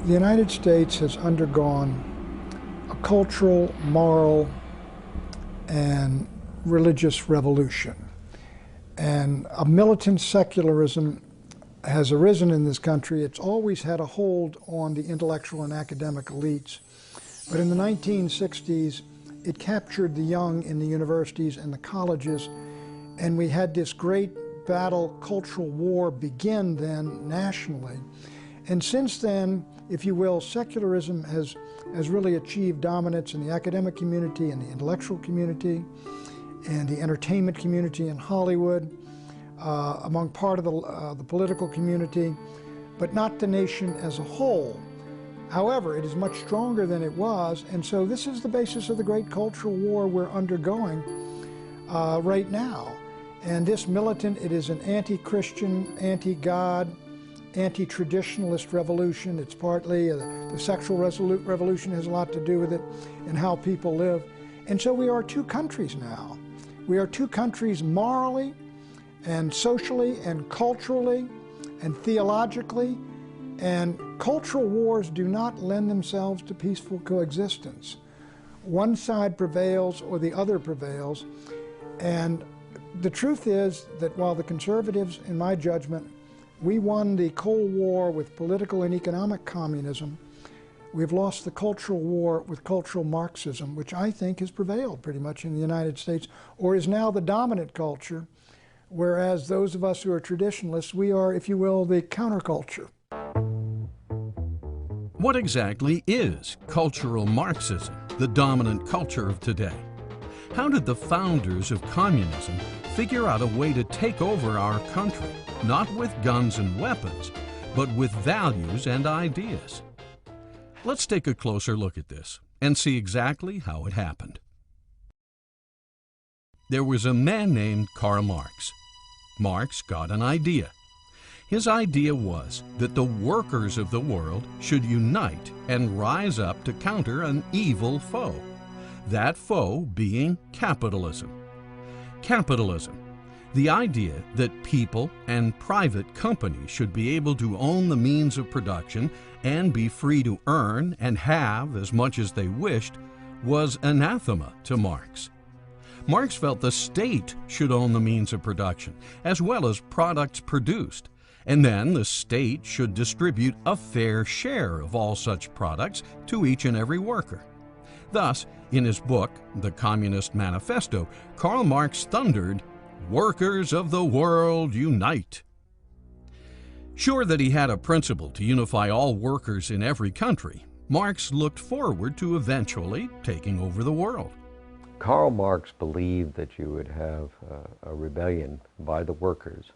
The United States has undergone a cultural, moral, and religious revolution. And a militant secularism has arisen in this country. It's always had a hold on the intellectual and academic elites. But in the 1960s, it captured the young in the universities and the colleges, and we had this great battle, cultural war begin then nationally. And since then, if you will, secularism has really achieved dominance in the academic community and the intellectual community and the entertainment community in Hollywood, among part of the political community, but not the nation as a whole. However, it is much stronger than it was, and so this is the basis of the great cultural war we're undergoing right now. And this militant, it is an anti-Christian, anti-God, anti-traditionalist revolution. It's partly the sexual revolution has a lot to do with it and how people live. And so we are two countries now. We are two countries morally and socially and culturally and theologically, and cultural wars do not lend themselves to peaceful coexistence. One side prevails or the other prevails, and the truth is that while the conservatives, in my judgment, we won the Cold War with political and economic communism, we've lost the cultural war with cultural Marxism, which I think has prevailed pretty much in the United States, or is now the dominant culture, whereas those of us who are traditionalists, we are, if you will, the counterculture. What exactly is cultural Marxism, the dominant culture of today? How did the founders of communism figure out a way to take over our country, not with guns and weapons, but with values and ideas? Let's take a closer look at this and see exactly how it happened. There was a man named Karl Marx. Marx got an idea. His idea was that the workers of the world should unite and rise up to counter an evil foe, that foe being capitalism. Capitalism, the idea that people and private companies should be able to own the means of production and be free to earn and have as much as they wished, was anathema to Marx. Marx felt the state should own the means of production, as well as products produced, and then the state should distribute a fair share of all such products to each and every worker. Thus, in his book, The Communist Manifesto, Karl Marx thundered, "Workers of the world, unite!" Sure that he had a principle to unify all workers in every country, Marx looked forward to eventually taking over the world. Karl Marx believed that you would have a rebellion by the workers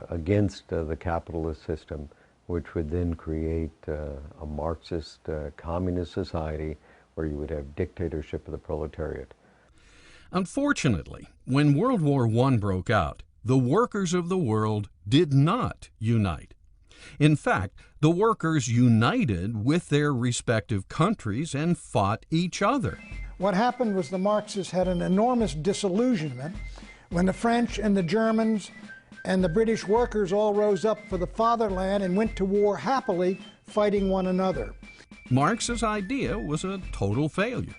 against the capitalist system, which would then create a Marxist communist society where you would have dictatorship of the proletariat. Unfortunately, when World War I broke out, the workers of the world did not unite. In fact, the workers united with their respective countries and fought each other. What happened was the Marxists had an enormous disillusionment when the French and the Germans and the British workers all rose up for the fatherland and went to war happily, fighting one another. Marx's idea was a total failure.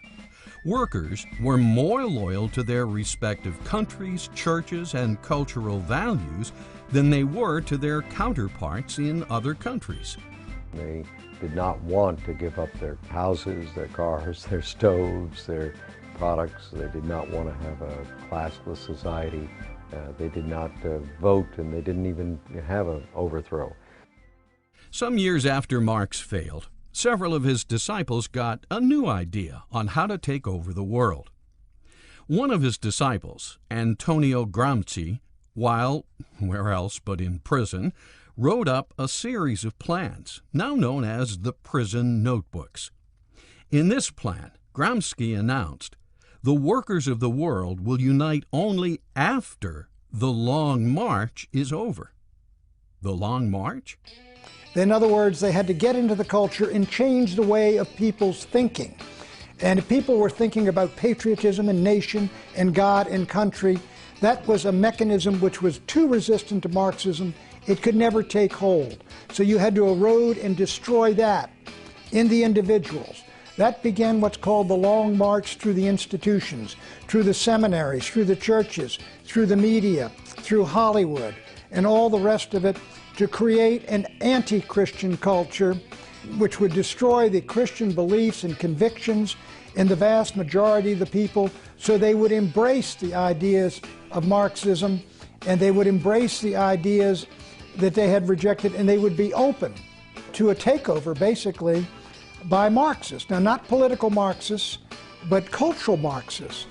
Workers were more loyal to their respective countries, churches, and cultural values than they were to their counterparts in other countries. They did not want to give up their houses, their cars, their stoves, their products. They did not want to have a classless society. They did not vote, and they didn't even have an overthrow. Some years after Marx failed, several of his disciples got a new idea on how to take over the world. One of his disciples, Antonio Gramsci, while where else but in prison, wrote up a series of plans, now known as the Prison Notebooks. In this plan, Gramsci announced, "The workers of the world will unite only after The Long March is over. The Long March? In other words, they had to get into the culture and change the way of people's thinking. And if people were thinking about patriotism and nation and God and country, that was a mechanism which was too resistant to Marxism. It could never take hold. So you had to erode and destroy that in the individuals. That began what's called the Long March through the institutions, through the seminaries, through the churches, through the media, through Hollywood, and all the rest of it, to create an anti-Christian culture which would destroy the Christian beliefs and convictions in the vast majority of the people, so they would embrace the ideas of Marxism, and they would embrace the ideas that they had rejected, and they would be open to a takeover, basically, by Marxists. Now, not political Marxists, but cultural Marxists.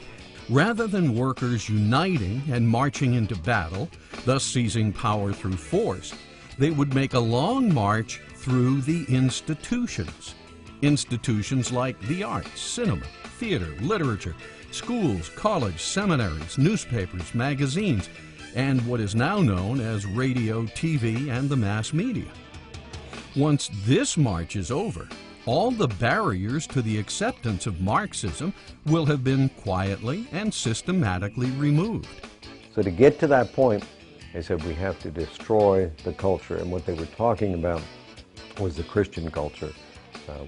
Rather than workers uniting and marching into battle, thus seizing power through force, they would make a long march through the institutions. Institutions like the arts, cinema, theater, literature, schools, college, seminaries, newspapers, magazines, and what is now known as radio, TV, and the mass media. Once this march is over, all the barriers to the acceptance of Marxism will have been quietly and systematically removed. So to get to that point, they said we have to destroy the culture, and what they were talking about was the Christian culture,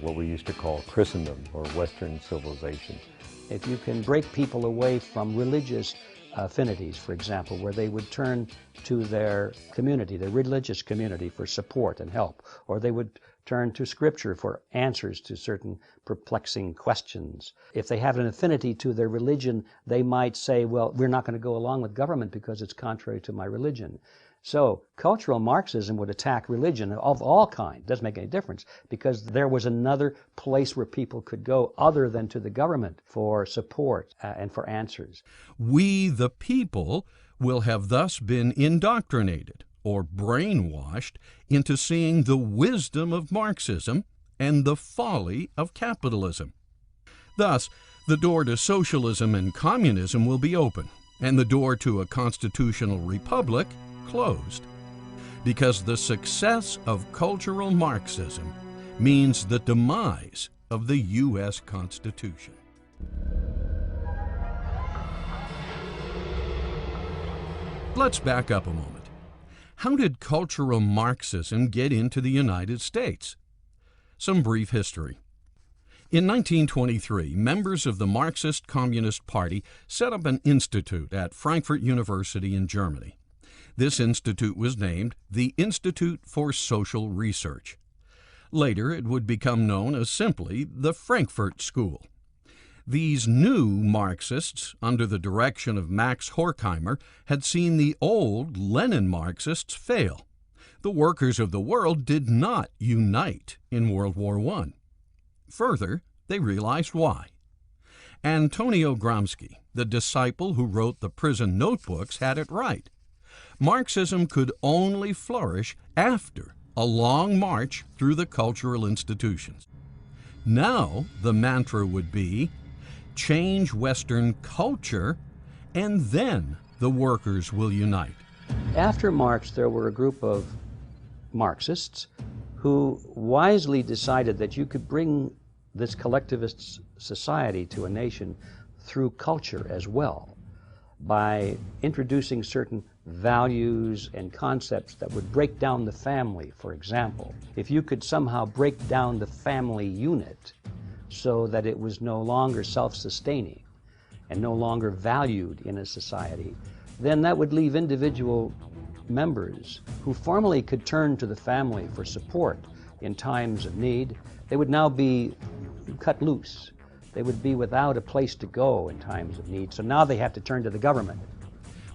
what we used to call Christendom or Western civilization. If you can break people away from religious affinities, for example, where they would turn to their community, their religious community, for support and help, or they would turn to Scripture for answers to certain perplexing questions. If they have an affinity to their religion, they might say, well, we're not going to go along with government because it's contrary to my religion. So cultural Marxism would attack religion of all kinds. It doesn't make any difference, because there was another place where people could go other than to the government for support and for answers. We, the people, will have thus been indoctrinated or brainwashed into seeing the wisdom of Marxism and the folly of capitalism. Thus, the door to socialism and communism will be open, and the door to a constitutional republic closed, because the success of cultural Marxism means the demise of the U.S. Constitution. Let's back up a moment. How did cultural Marxism get into the United States? Some brief history. In 1923, members of the Marxist Communist Party set up an institute at Frankfurt University in Germany. This institute was named the Institute for Social Research. Later, it would become known as simply the Frankfurt School. These new Marxists, under the direction of Max Horkheimer, had seen the old Lenin Marxists fail. The workers of the world did not unite in World War I. Further, they realized why. Antonio Gramsci, the disciple who wrote the prison notebooks, had it right. Marxism could only flourish after a long march through the cultural institutions. Now the mantra would be, change Western culture, and then the workers will unite. After Marx, there were a group of Marxists who wisely decided that you could bring this collectivist society to a nation through culture as well, by introducing certain values and concepts that would break down the family, for example. If you could somehow break down the family unit so that it was no longer self-sustaining and no longer valued in a society, then that would leave individual members who formerly could turn to the family for support in times of need. They would now be cut loose. They would be without a place to go in times of need. So now they have to turn to the government.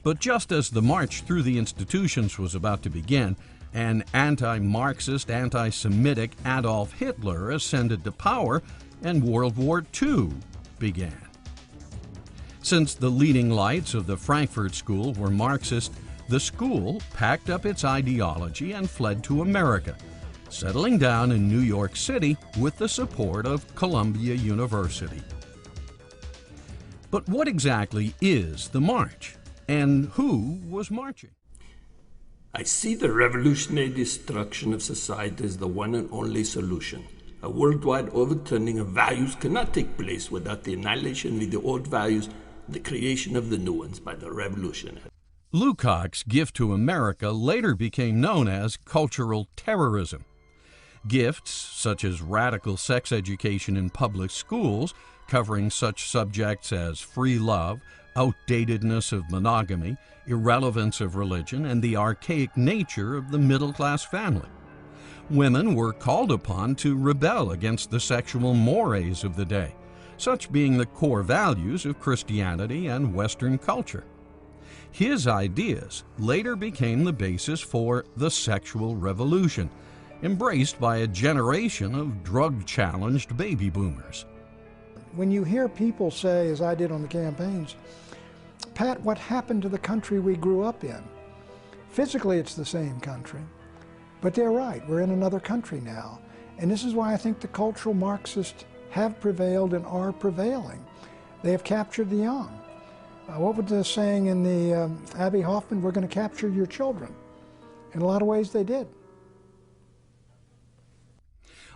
But just as the march through the institutions was about to begin, an anti-Marxist, anti-Semitic Adolf Hitler ascended to power, and World War II began. Since the leading lights of the Frankfurt School were Marxist, the school packed up its ideology and fled to America, settling down in New York City with the support of Columbia University. But what exactly is the march? And who was marching? I see the revolutionary destruction of society as the one and only solution. A worldwide overturning of values cannot take place without the annihilation of the old values and the creation of the new ones by the revolution. Lukács' gift to America later became known as cultural terrorism. Gifts such as radical sex education in public schools, covering such subjects as free love, outdatedness of monogamy, irrelevance of religion, and the archaic nature of the middle-class family. Women were called upon to rebel against the sexual mores of the day, such being the core values of Christianity and Western culture. His ideas later became the basis for the sexual revolution, embraced by a generation of drug-challenged baby boomers. When you hear people say, as I did on the campaigns, Pat, what happened to the country we grew up in? Physically, it's the same country. But they're right, we're in another country now. And this is why I think the cultural Marxists have prevailed and are prevailing. They have captured the young. What was the saying in the Abbie Hoffman, we're going to capture your children. In a lot of ways they did.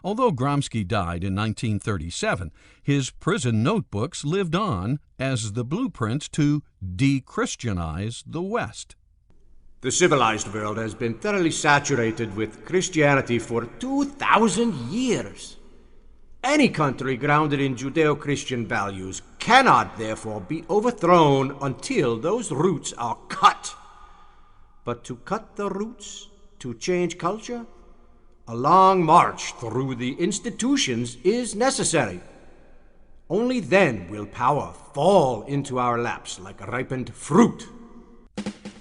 Although Gramsci died in 1937, his prison notebooks lived on as the blueprint to de-Christianize the West. The civilized world has been thoroughly saturated with Christianity for 2,000 years. Any country grounded in Judeo-Christian values cannot, therefore, be overthrown until those roots are cut. But to cut the roots, to change culture, a long march through the institutions is necessary. Only then will power fall into our laps like ripened fruit.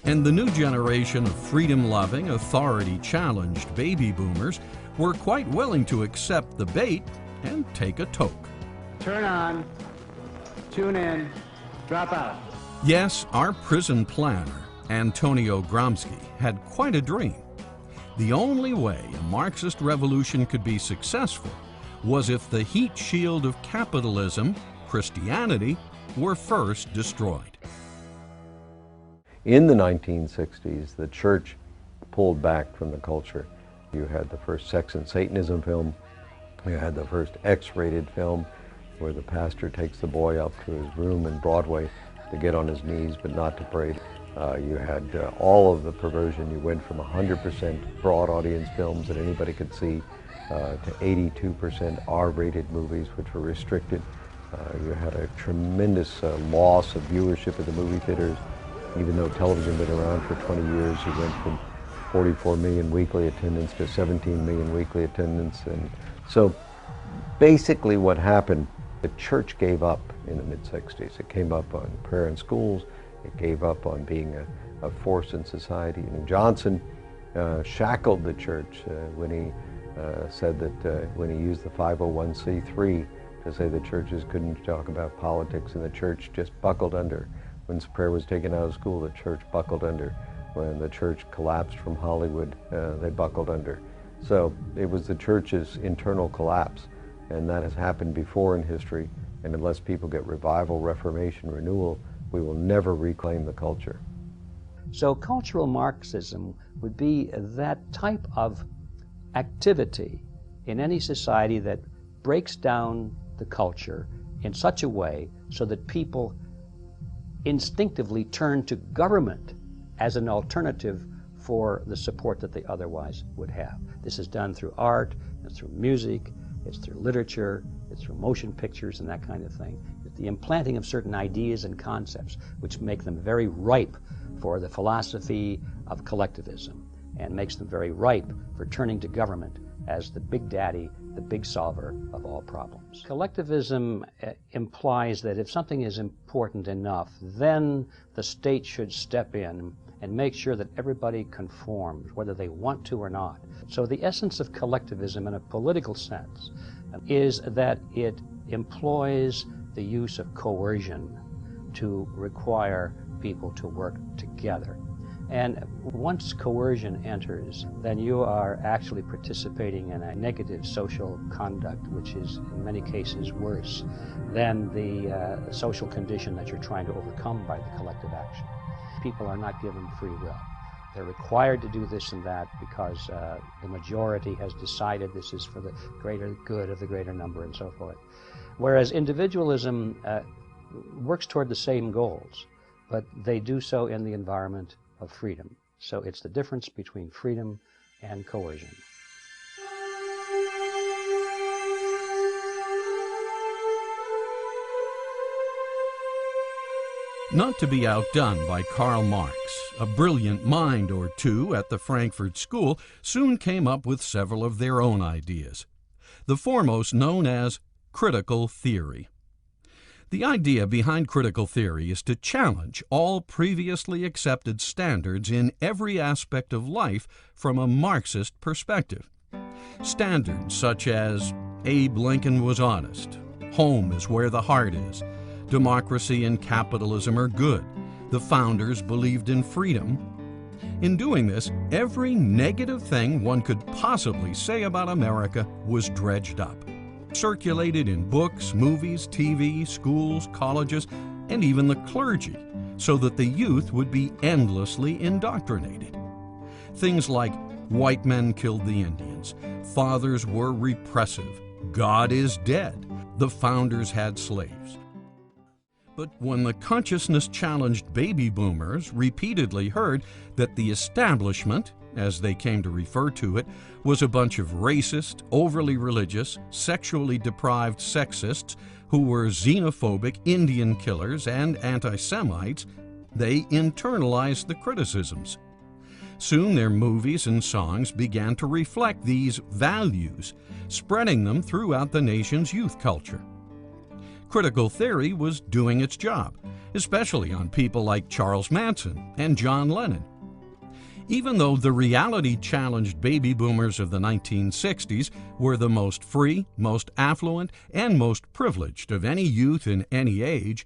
And the new generation of freedom-loving, authority-challenged baby boomers were quite willing to accept the bait and take a toke. Turn on, tune in, drop out. Yes, our prison planner, Antonio Gramsci, had quite a dream. The only way a Marxist revolution could be successful was if the heat shield of capitalism, Christianity, were first destroyed. In the 1960s, the church pulled back from the culture. You had the first Sex and Satanism film. You had the first X-rated film where the pastor takes the boy up to his room in Broadway to get on his knees but not to pray. You had all of the perversion. You went from 100% broad audience films that anybody could see to 82% R-rated movies, which were restricted. You had a tremendous loss of viewership at the movie theaters. Even though television had been around for 20 years, you went from 44 million weekly attendance to 17 million weekly attendance. And so basically what happened, the church gave up in the mid-60s. It gave up on prayer in schools. It gave up on being a force in society. And Johnson shackled the church when he said that when he used the 501c3 to say the churches couldn't talk about politics, and the church just buckled under. When prayer was taken out of school, the church buckled under. When the church collapsed from Hollywood, they buckled under. So it was the church's internal collapse, and that has happened before in history, and unless people get revival, reformation, renewal, we will never reclaim the culture. So cultural Marxism would be that type of activity in any society that breaks down the culture in such a way so that people instinctively turn to government as an alternative for the support that they otherwise would have. This is done through art, it's through music, it's through literature, it's through motion pictures and that kind of thing. It's the implanting of certain ideas and concepts which make them very ripe for the philosophy of collectivism and makes them very ripe for turning to government as the big daddy, the big solver of all problems. Collectivism implies that if something is important enough, then the state should step in and make sure that everybody conforms, whether they want to or not. So the essence of collectivism in a political sense is that it employs the use of coercion to require people to work together. And once coercion enters, then you are actually participating in a negative social conduct, which is in many cases worse than the social condition that you're trying to overcome by the collective action. People are not given free will. They're required to do this and that because the majority has decided this is for the greater good of the greater number and so forth. Whereas individualism works toward the same goals, but they do so in the environment of freedom. So it's the difference between freedom and coercion. Not to be outdone by Karl Marx, a brilliant mind or two at the Frankfurt School soon came up with several of their own ideas, the foremost known as critical theory. The idea behind critical theory is to challenge all previously accepted standards in every aspect of life from a Marxist perspective. Standards such as Abe Lincoln was honest, home is where the heart is, democracy and capitalism are good, the founders believed in freedom. In doing this, every negative thing one could possibly say about America was dredged up, circulated in books, movies, TV, schools, colleges, and even the clergy, so that the youth would be endlessly indoctrinated. Things like white men killed the Indians, fathers were repressive, God is dead, the founders had slaves. But when the consciousness-challenged baby boomers repeatedly heard that the establishment, as they came to refer to it, was a bunch of racist, overly religious, sexually deprived sexists who were xenophobic Indian killers and anti-Semites, they internalized the criticisms. Soon their movies and songs began to reflect these values, spreading them throughout the nation's youth culture. Critical theory was doing its job, especially on people like Charles Manson and John Lennon. Even though the reality-challenged baby boomers of the 1960s were the most free, most affluent, and most privileged of any youth in any age,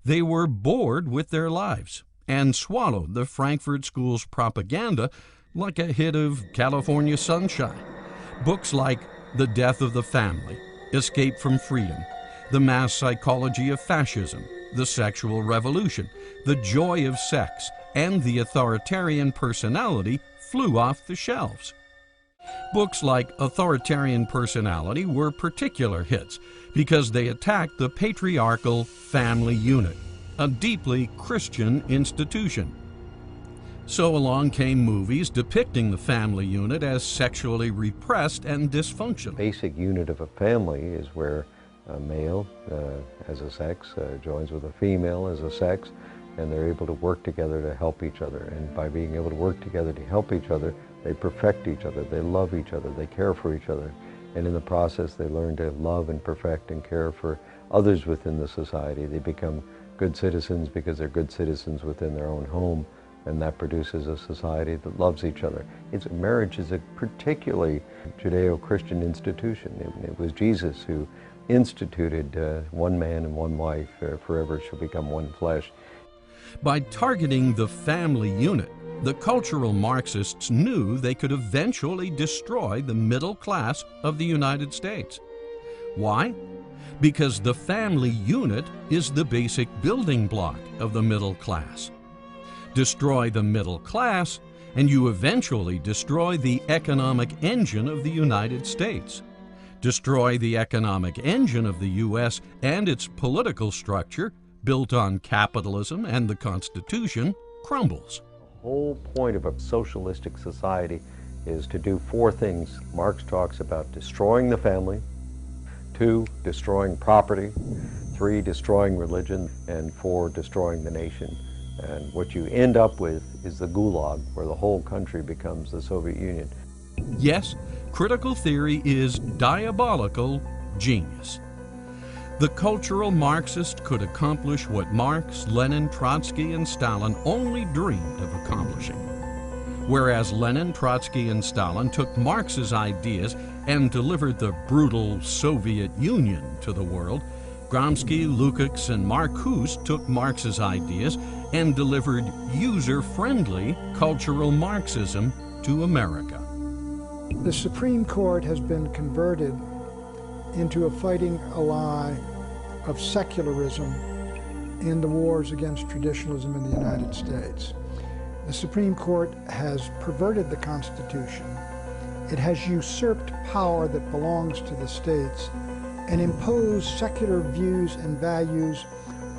they were bored with their lives and swallowed the Frankfurt School's propaganda like a hit of California Sunshine. Books like The Death of the Family, Escape from Freedom, The Mass Psychology of Fascism, The Sexual Revolution, The Joy of Sex, and The Authoritarian Personality flew off the shelves. Books like Authoritarian Personality were particular hits because they attacked the patriarchal family unit, a deeply Christian institution. So along came movies depicting the family unit as sexually repressed and dysfunctional. Basic unit of a family is where a male as a sex joins with a female as a sex, and they're able to work together to help each other. And by being able to work together to help each other, they perfect each other, they love each other, they care for each other. And in the process, they learn to love and perfect and care for others within the society. They become good citizens because they're good citizens within their own home, and that produces a society that loves each other. Marriage is a particularly Judeo-Christian institution. It was Jesus who instituted one man and one wife, forever shall become one flesh. By targeting the family unit, the cultural Marxists knew they could eventually destroy the middle class of the United States. Why? Because the family unit is the basic building block of the middle class. Destroy the middle class, and you eventually destroy the economic engine of the United States. Destroy the economic engine of the U.S. and its political structure, built on capitalism and the Constitution, crumbles. The whole point of a socialistic society is to do four things. Marx talks about destroying the family, 2, destroying property, 3, destroying religion, and 4, destroying the nation. And what you end up with is the gulag, where the whole country becomes the Soviet Union. Yes, critical theory is diabolical genius. The cultural Marxist could accomplish what Marx, Lenin, Trotsky, and Stalin only dreamed of accomplishing. Whereas Lenin, Trotsky, and Stalin took Marx's ideas and delivered the brutal Soviet Union to the world, Gramsci, Lukács, and Marcuse took Marx's ideas and delivered user-friendly cultural Marxism to America. The Supreme Court has been converted into a fighting ally of secularism in the wars against traditionalism in the United States. The Supreme Court has perverted the Constitution. It has usurped power that belongs to the states and imposed secular views and values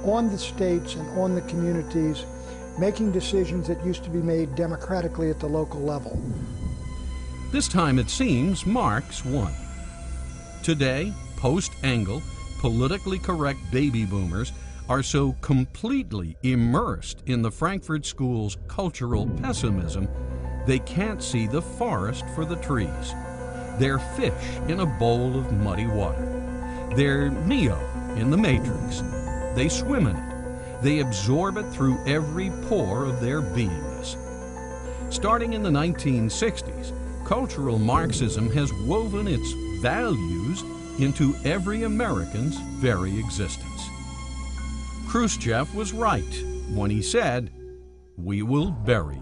on the states and on the communities, making decisions that used to be made democratically at the local level. This time it seems Marx won. Today, post-Engel, politically correct baby boomers are so completely immersed in the Frankfurt School's cultural pessimism, they can't see the forest for the trees. They're fish in a bowl of muddy water. They're Neo in the Matrix. They swim in it. They absorb it through every pore of their beingness. Starting in the 1960s, cultural Marxism has woven its values into every American's very existence. Khrushchev was right when he said, "We will bury you."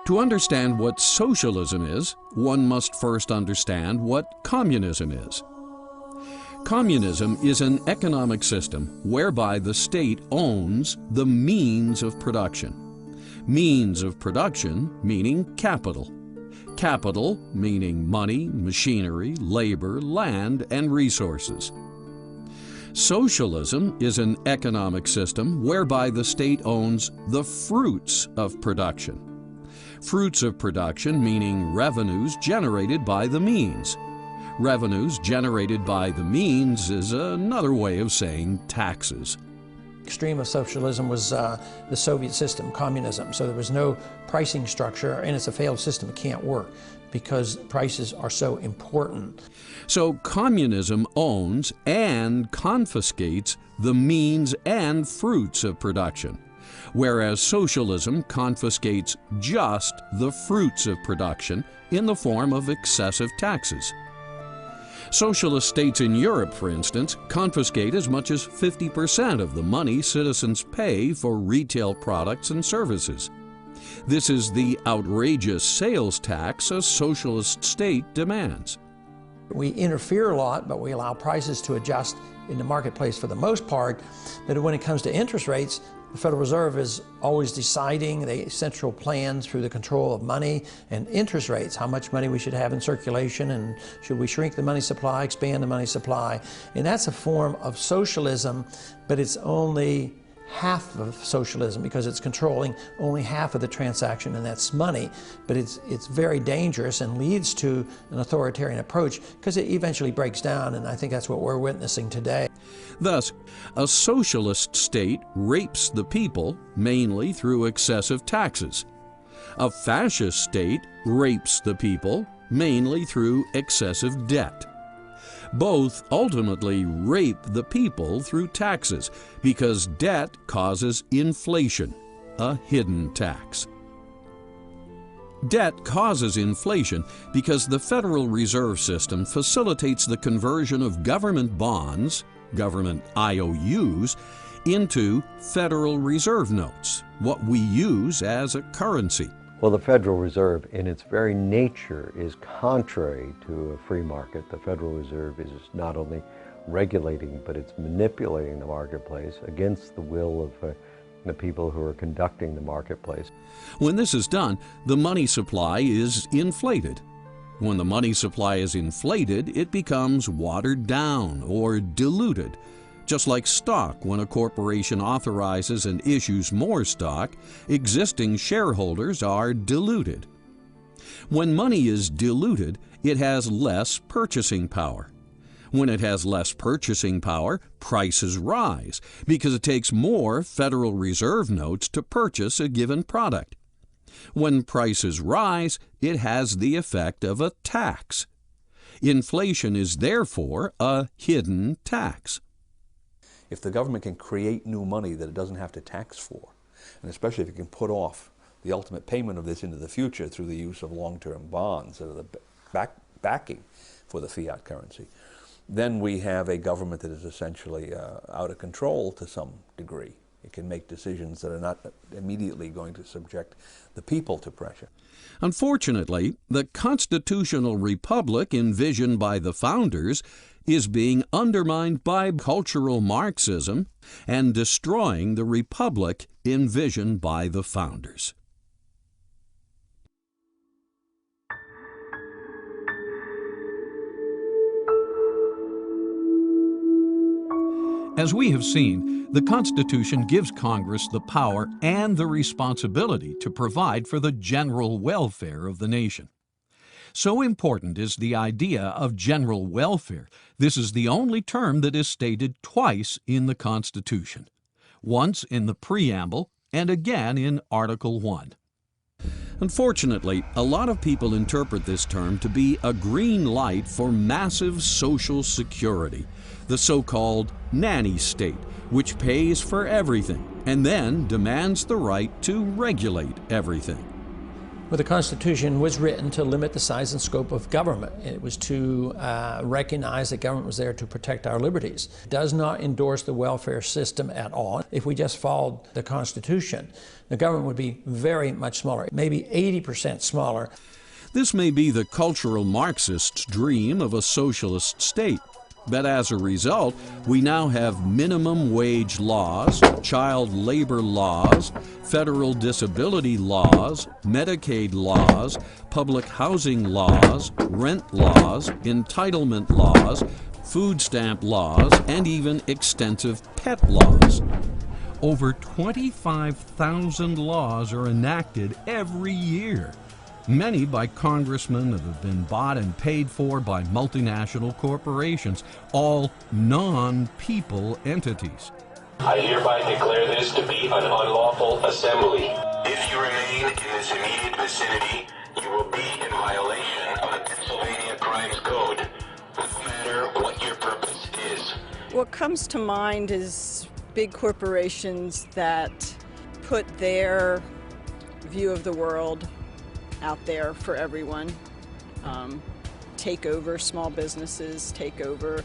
To understand what socialism is, one must first understand what communism is. Communism is an economic system whereby the state owns the means of production. Means of production meaning capital. Capital meaning money, machinery, labor, land, and resources. Socialism is an economic system whereby the state owns the fruits of production. Fruits of production meaning revenues generated by the means. Revenues generated by the means is another way of saying taxes. Extreme of socialism was the Soviet system, communism. So there was no pricing structure, and it's a failed system. It can't work because prices are so important. So communism owns and confiscates the means and fruits of production, whereas socialism confiscates just the fruits of production in the form of excessive taxes. Socialist states in Europe, for instance, confiscate as much as 50% of the money citizens pay for retail products and services. This is the outrageous sales tax a socialist state demands. We interfere a lot, but we allow prices to adjust in the marketplace for the most part. But when it comes to interest rates, the Federal Reserve is always deciding the central plans through the control of money and interest rates, how much money we should have in circulation, and should we shrink the money supply, expand the money supply. And that's a form of socialism, but it's only half of socialism because it's controlling only half of the transaction, and that's money. But it's very dangerous and leads to an authoritarian approach because it eventually breaks down, and I think that's what we're witnessing today. Thus, a socialist state rapes the people mainly through excessive taxes. A fascist state rapes the people mainly through excessive debt. Both ultimately rape the people through taxes because debt causes inflation, a hidden tax. Debt causes inflation because the Federal Reserve System facilitates the conversion of government bonds, government IOUs, into Federal Reserve notes, what we use as a currency. Well, the Federal Reserve, in its very nature, is contrary to a free market. The Federal Reserve is not only regulating, but it's manipulating the marketplace against the will of the people who are conducting the marketplace. When this is done, the money supply is inflated. When the money supply is inflated, it becomes watered down or diluted. Just like stock, when a corporation authorizes and issues more stock, existing shareholders are diluted. When money is diluted, it has less purchasing power. When it has less purchasing power, prices rise because it takes more Federal Reserve notes to purchase a given product. When prices rise, it has the effect of a tax. Inflation is therefore a hidden tax. If the government can create new money that it doesn't have to tax for, and especially if it can put off the ultimate payment of this into the future through the use of long-term bonds that are the backing for the fiat currency, then we have a government that is essentially out of control to some degree. It can make decisions that are not immediately going to subject the people to pressure. Unfortunately, the constitutional republic envisioned by the founders is being undermined by cultural Marxism and destroying the republic envisioned by the founders. As we have seen, the Constitution gives Congress the power and the responsibility to provide for the general welfare of the nation. So important is the idea of general welfare. This is the only term that is stated twice in the Constitution, once in the preamble and again in Article 1. Unfortunately, a lot of people interpret this term to be a green light for massive social security, the so-called nanny state, which pays for everything and then demands the right to regulate everything. Well, the Constitution was written to limit the size and scope of government. It was to recognize that government was there to protect our liberties. It does not endorse the welfare system at all. If we just followed the Constitution, the government would be very much smaller, maybe 80% smaller. This may be the cultural Marxist's dream of a socialist state. But as a result, we now have minimum wage laws, child labor laws, federal disability laws, Medicaid laws, public housing laws, rent laws, entitlement laws, food stamp laws, and even extensive pet laws. Over 25,000 laws are enacted every year, many by congressmen that have been bought and paid for by multinational corporations, all non-people entities. I hereby declare this to be an unlawful assembly. If you remain in this immediate vicinity, you will be in violation of the Pennsylvania Crimes Code, no matter what your purpose is. What comes to mind is big corporations that put their view of the world out there for everyone, take over small businesses, take over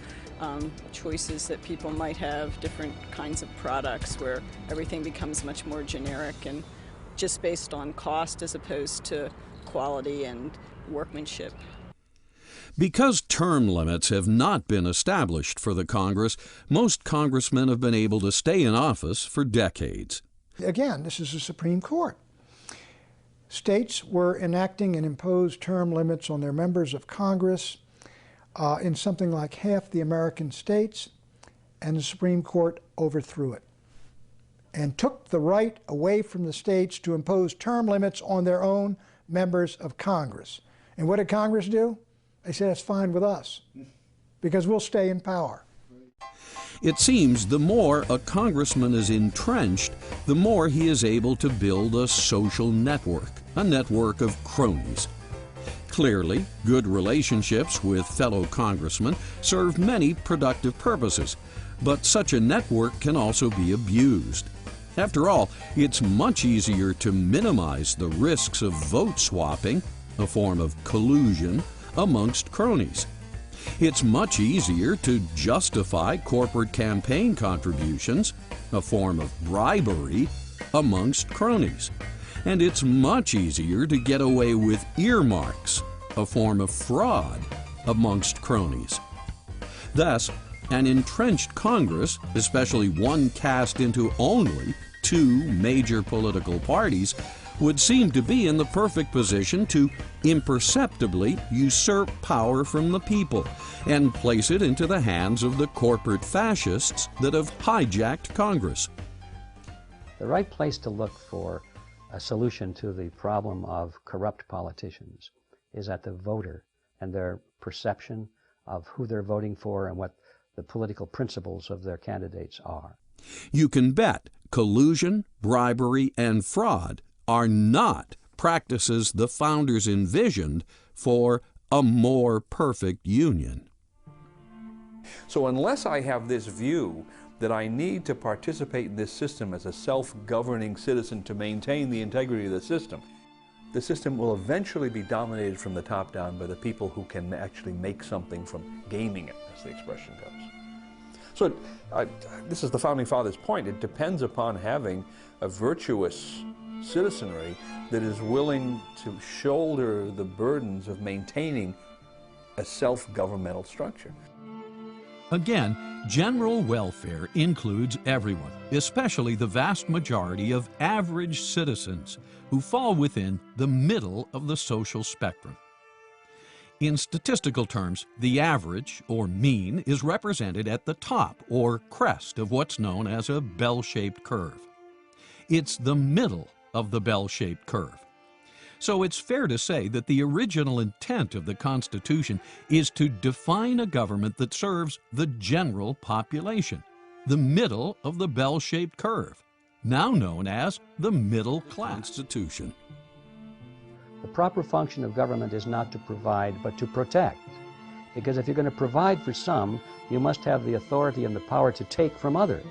choices that people might have, different kinds of products where everything becomes much more generic and just based on cost as opposed to quality and workmanship. Because term limits have not been established for the Congress, most congressmen have been able to stay in office for decades. Again, this is the Supreme Court. States were enacting and imposed term limits on their members of Congress in something like half the American states, and the Supreme Court overthrew it and took the right away from the states to impose term limits on their own members of Congress. And what did Congress do? They said, that's fine with us, because we'll stay in power. It seems the more a congressman is entrenched, the more he is able to build a social network, a network of cronies. Clearly, good relationships with fellow congressmen serve many productive purposes, but such a network can also be abused. After all, it's much easier to minimize the risks of vote swapping, a form of collusion, amongst cronies. It's much easier to justify corporate campaign contributions, a form of bribery, amongst cronies. And it's much easier to get away with earmarks, a form of fraud, amongst cronies. Thus, an entrenched Congress, especially one cast into only two major political parties, would seem to be in the perfect position to imperceptibly usurp power from the people and place it into the hands of the corporate fascists that have hijacked Congress. The right place to look for a solution to the problem of corrupt politicians is at the voter and their perception of who they're voting for and what the political principles of their candidates are. You can bet collusion, bribery, and fraud are not practices the founders envisioned for a more perfect union. So unless I have this view that I need to participate in this system as a self-governing citizen to maintain the integrity of the system will eventually be dominated from the top down by the people who can actually make something from gaming it, as the expression goes. So this is the Founding Fathers' point. It depends upon having a virtuous citizenry that is willing to shoulder the burdens of maintaining a self-governmental structure. Again, general welfare includes everyone, especially the vast majority of average citizens who fall within the middle of the social spectrum. In statistical terms, the average, or mean, is represented at the top, or crest, of what's known as a bell-shaped curve. It's the middle of the bell-shaped curve. So it's fair to say that the original intent of the Constitution is to define a government that serves the general population, the middle of the bell-shaped curve, now known as the middle class. Constitution. The proper function of government is not to provide, but to protect. Because if you're going to provide for some, you must have the authority and the power to take from others.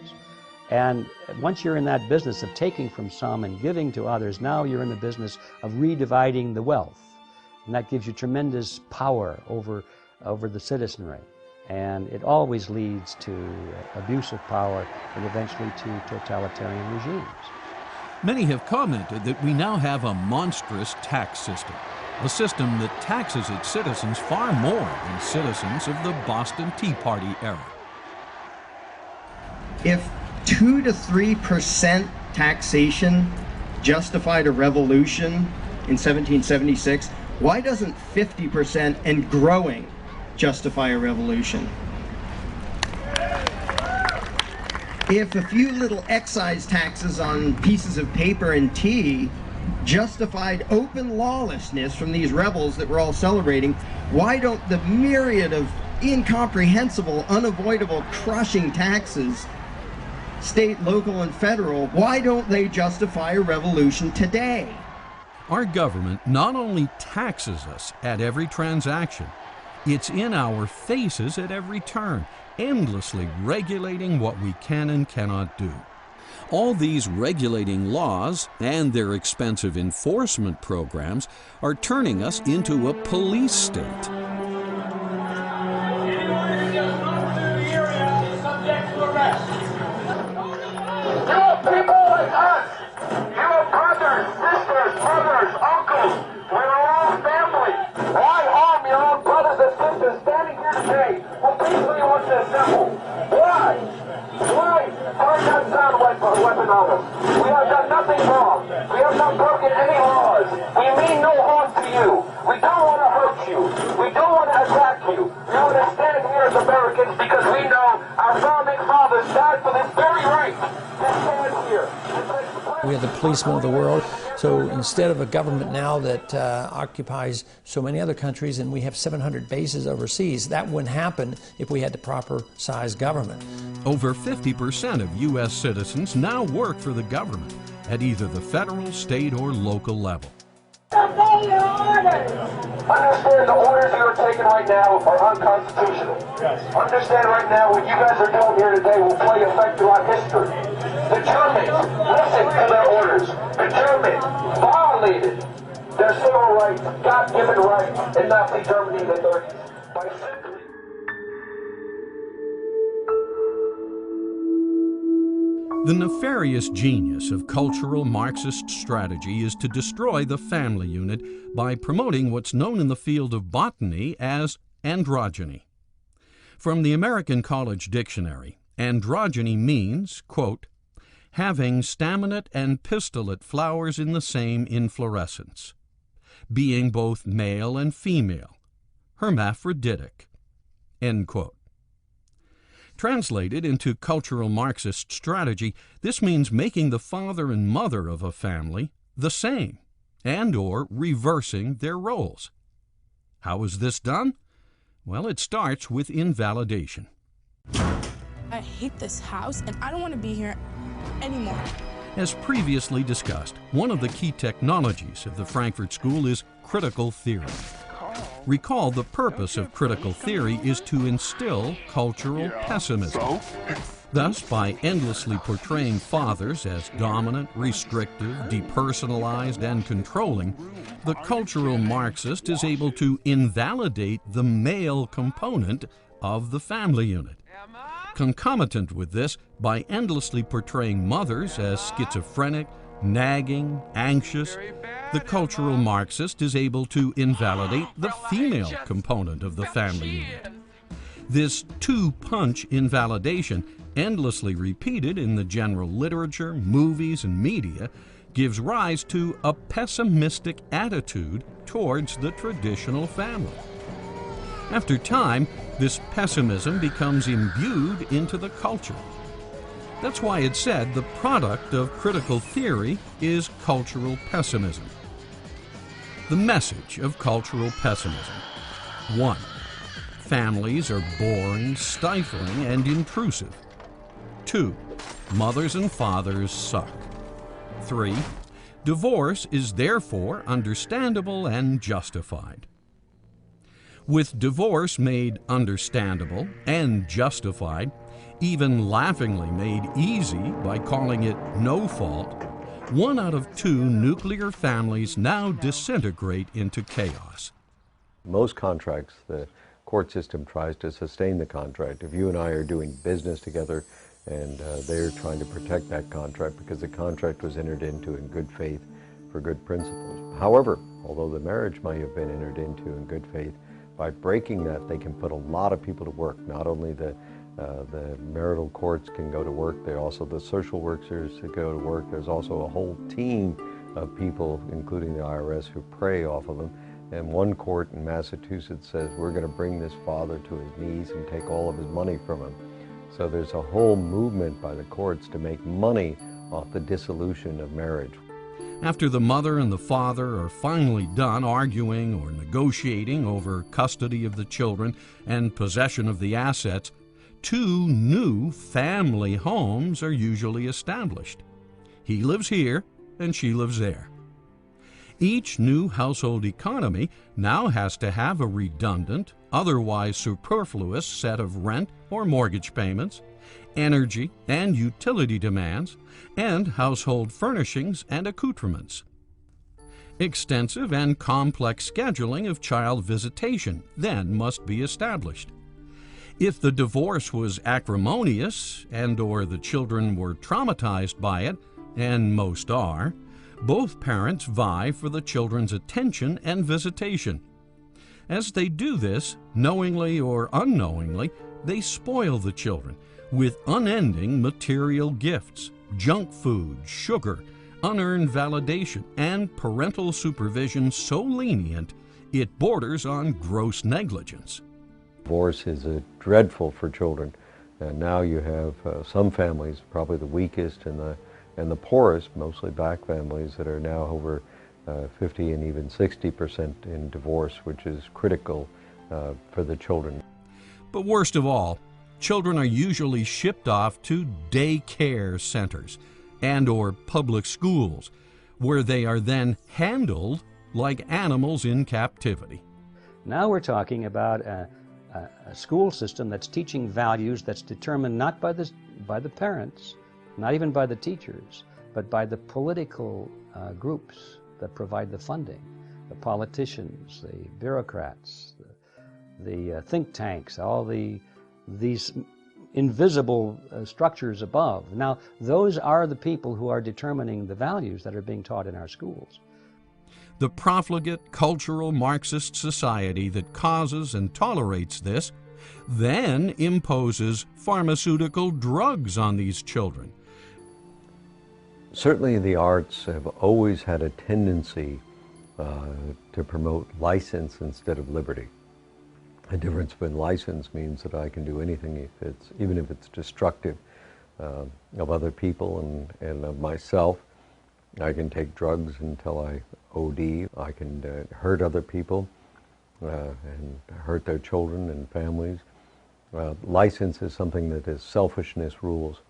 And once you're in that business of taking from some and giving to others, now you're in the business of redividing the wealth. And that gives you tremendous power over the citizenry. And it always leads to abuse of power and eventually to totalitarian regimes. Many have commented that we now have a monstrous tax system, a system that taxes its citizens far more than citizens of the Boston Tea Party era. If 2 to 3% taxation justified a revolution in 1776, why doesn't 50% and growing justify a revolution? If a few little excise taxes on pieces of paper and tea justified open lawlessness from these rebels that we're all celebrating, why don't the myriad of incomprehensible, unavoidable, crushing taxes, state, local, and federal, why don't they justify a revolution today? Our government not only taxes us at every transaction, it's in our faces at every turn, endlessly regulating what we can and cannot do. All these regulating laws and their expensive enforcement programs are turning us into a police state. People like us, you have brothers, sisters, mothers, uncles, we're all family. Why harm your own brothers and sisters standing here today who peacefully want to assemble? Why? Why? Our guns sound like a weapon on us. We have done nothing wrong. We have not broken any laws. We mean no harm to you. We don't want to hurt you. We don't want to attack you. We want to stand here as Americans because we know our founding fathers died for this very right. We are the policemen of the world. So instead of a government now that occupies so many other countries, and we have 700 bases overseas, that wouldn't happen if we had the proper size government. Over 50% of U.S. citizens now work for the government at either the federal, state, or local level. Obey your orders! Understand the orders you are taking right now are unconstitutional. Yes. Understand right now what you guys are doing here today will play effect throughout history. The Germans, listen to their orders. The Germans violated their civil rights, God-given rights in Nazi Germany in the 30s by simply... The nefarious genius of cultural Marxist strategy is to destroy the family unit by promoting what's known in the field of botany as androgyny. From the American College Dictionary, androgyny means, quote, having staminate and pistillate flowers in the same inflorescence, being both male and female, hermaphroditic, end quote. Translated into cultural Marxist strategy, this means making the father and mother of a family the same, and/or reversing their roles. How is this done? Well, it starts with invalidation. I hate this house, and I don't want to be here anymore. As previously discussed, one of the key technologies of the Frankfurt School is critical theory. Recall, the purpose of critical theory is to instill cultural pessimism. Thus, by endlessly portraying fathers as dominant, restrictive, depersonalized, and controlling, the cultural Marxist is able to invalidate the male component of the family unit. Concomitant with this, by endlessly portraying mothers as schizophrenic, nagging, anxious, the cultural Marxist is able to invalidate the female component of the family unit. This two-punch invalidation, endlessly repeated in the general literature, movies, and media, gives rise to a pessimistic attitude towards the traditional family. After time, this pessimism becomes imbued into the culture. That's why it's said the product of critical theory is cultural pessimism. The message of cultural pessimism. 1. Families are boring, stifling, and intrusive. 2. Mothers and fathers suck. 3. Divorce is therefore understandable and justified. With divorce made understandable and justified, even laughingly made easy by calling it no fault, 1 out of 2 nuclear families now disintegrate into chaos. Most contracts, the court system tries to sustain the contract. If you and I are doing business together and they're trying to protect that contract because the contract was entered into in good faith for good principles. However, although the marriage might have been entered into in good faith, by breaking that, they can put a lot of people to work. Not only the marital courts can go to work, there are also the social workers that go to work. There's also a whole team of people, including the IRS, who prey off of them. And one court in Massachusetts says, we're going to bring this father to his knees and take all of his money from him. So there's a whole movement by the courts to make money off the dissolution of marriage. After the mother and the father are finally done arguing or negotiating over custody of the children and possession of the assets, 2 new family homes are usually established. He lives here and she lives there. Each new household economy now has to have a redundant, otherwise superfluous set of rent or mortgage payments, energy and utility demands, and household furnishings and accoutrements. Extensive and complex scheduling of child visitation then must be established. If the divorce was acrimonious and/or the children were traumatized by it, and most are, both parents vie for the children's attention and visitation. As they do this, knowingly or unknowingly, they spoil the children with unending material gifts, junk food, sugar, unearned validation, and parental supervision so lenient it borders on gross negligence. Divorce is dreadful for children. And now you have some families, probably the weakest and the poorest, mostly black families, that are now over 50 and even 60% in divorce, which is critical for the children. But worst of all, children are usually shipped off to daycare centers and/or public schools, where they are then handled like animals in captivity. Now we're talking about a school system that's teaching values that's determined not by the parents, not even by the teachers, but by the political groups that provide the funding, the politicians, the bureaucrats, the think tanks, all these invisible structures above. Now, those are the people who are determining the values that are being taught in our schools. The profligate cultural Marxist society that causes and tolerates this then imposes pharmaceutical drugs on these children. Certainly the arts have always had a tendency to promote license instead of liberty. The difference between license means that I can do anything, even if it's destructive of other people and of myself. I can take drugs until I OD. I can hurt other people and hurt their children and families. License is something that is selfishness rules.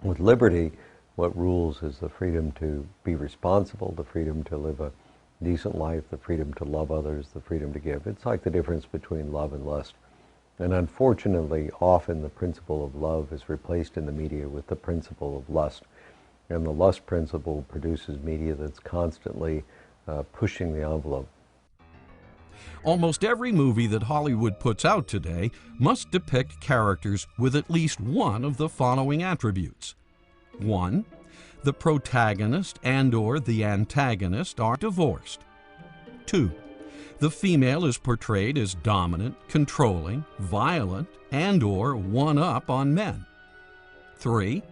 With liberty, what rules is the freedom to be responsible, the freedom to live a decent life, the freedom to love others, the freedom to give. It's like the difference between love and lust. And unfortunately, often the principle of love is replaced in the media with the principle of lust. And the lust principle produces media that's constantly pushing the envelope. Almost every movie that Hollywood puts out today must depict characters with at least one of the following attributes. 1. The protagonist and/or the antagonist are divorced. 2. The female is portrayed as dominant, controlling, violent, and/or one-up on men. 3.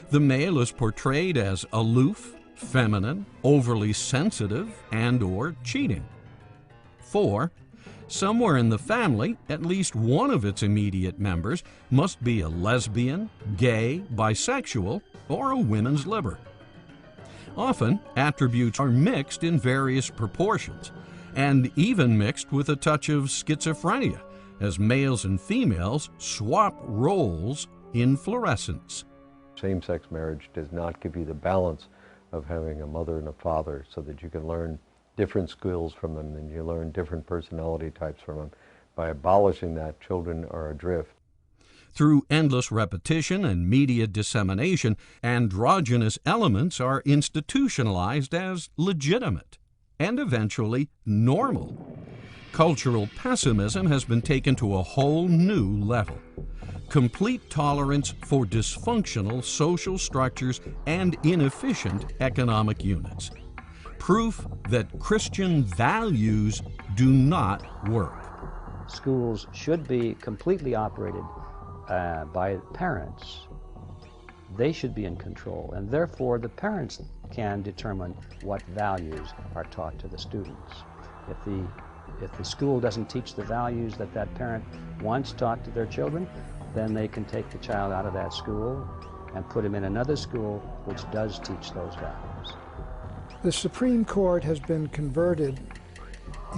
The male is portrayed as aloof, feminine, overly sensitive, and/or cheating. 4. Somewhere in the family, at least one of its immediate members must be a lesbian, gay, bisexual, or a women's liber. Often, attributes are mixed in various proportions, and even mixed with a touch of schizophrenia, as males and females swap roles in fluorescence. Same-sex marriage does not give you the balance of having a mother and a father so that you can learn different skills from them and you learn different personality types from them. By abolishing that, children are adrift. Through endless repetition and media dissemination, androgynous elements are institutionalized as legitimate and eventually normal. Cultural pessimism has been taken to a whole new level. Complete tolerance for dysfunctional social structures and inefficient economic units. Proof that Christian values do not work. Schools should be completely operated by parents. They should be in control, and therefore the parents can determine what values are taught to the students. If the school doesn't teach the values that that parent wants taught to their children, then they can take the child out of that school and put him in another school which does teach those values. The Supreme Court has been converted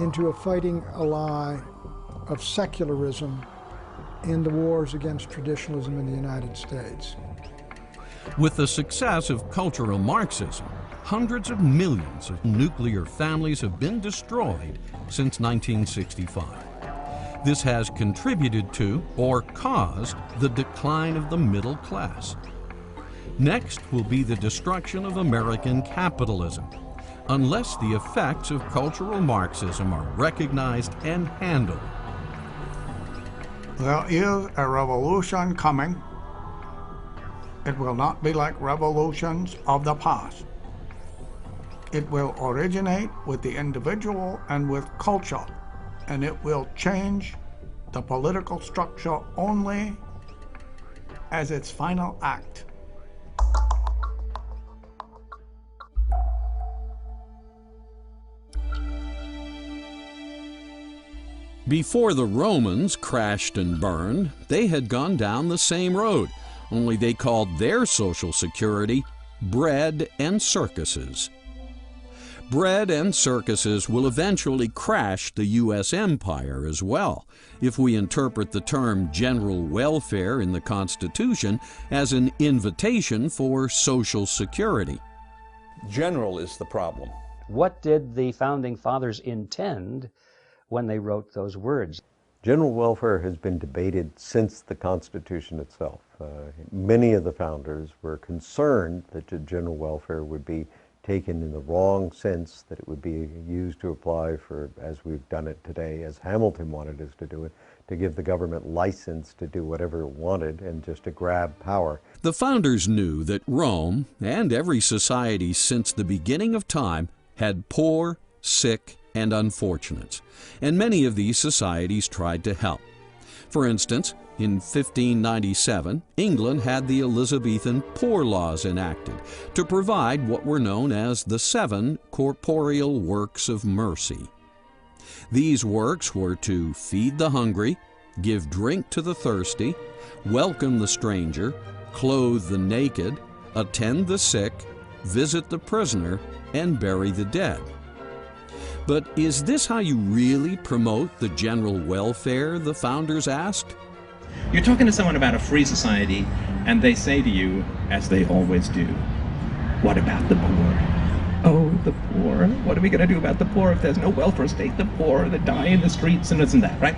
into a fighting ally of secularism in the wars against traditionalism in the United States. With the success of cultural Marxism, hundreds of millions of nuclear families have been destroyed since 1965. This has contributed to or caused the decline of the middle class. Next will be the destruction of American capitalism, unless the effects of cultural Marxism are recognized and handled. There is a revolution coming. It will not be like revolutions of the past. It will originate with the individual and with culture, and it will change the political structure only as its final act. Before the Romans crashed and burned, they had gone down the same road, only they called their social security bread and circuses. Bread and circuses will eventually crash the U.S. empire as well, if we interpret the term general welfare in the Constitution as an invitation for social security. General is the problem. What did the Founding Fathers intend when they wrote those words? General welfare has been debated since the Constitution itself. Many of the founders were concerned that the general welfare would be taken in the wrong sense, that it would be used to apply for, as we've done it today, as Hamilton wanted us to do it, to give the government license to do whatever it wanted and just to grab power. The founders knew that Rome, and every society since the beginning of time, had poor, sick, and unfortunates, and many of these societies tried to help. For instance, in 1597, England had the Elizabethan Poor Laws enacted to provide what were known as the 7 corporeal works of mercy. These works were to feed the hungry, give drink to the thirsty, welcome the stranger, clothe the naked, attend the sick, visit the prisoner, and bury the dead. But is this how you really promote the general welfare, the founders asked? You're talking to someone about a free society, and they say to you, as they always do, what about the poor? Oh, the poor. What are we going to do about the poor if there's no welfare state? The poor that die in the streets and this and that, right?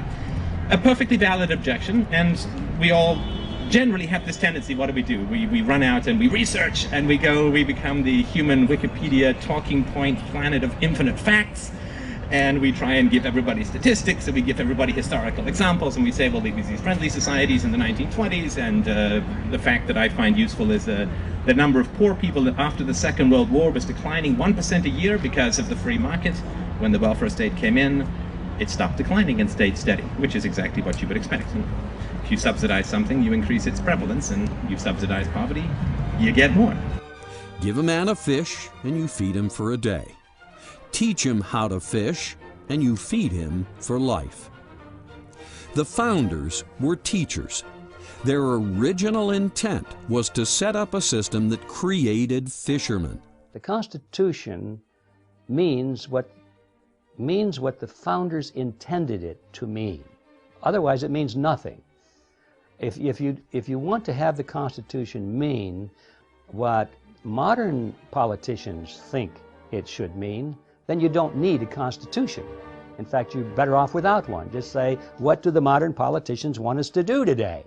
a perfectly valid objection, and we all generally have this tendency. What do? We run out and we research, and we become the human Wikipedia talking point planet of infinite facts, and we try and give everybody statistics, and we give everybody historical examples, and we say, well, there was these friendly societies in the 1920s, and the fact that I find useful is the number of poor people after the Second World War was declining 1% a year because of the free market. When the welfare state came in, it stopped declining and stayed steady, which is exactly what you would expect. If you subsidize something, you increase its prevalence, and you subsidize poverty, you get more. Give a man a fish, and you feed him for a day. Teach him how to fish, and you feed him for life. The founders were teachers. Their original intent was to set up a system that created fishermen. The Constitution means what the founders intended it to mean. Otherwise, it means nothing. If you want to have the Constitution mean what modern politicians think it should mean, then you don't need a Constitution. In fact, you're better off without one. Just say, what do the modern politicians want us to do today?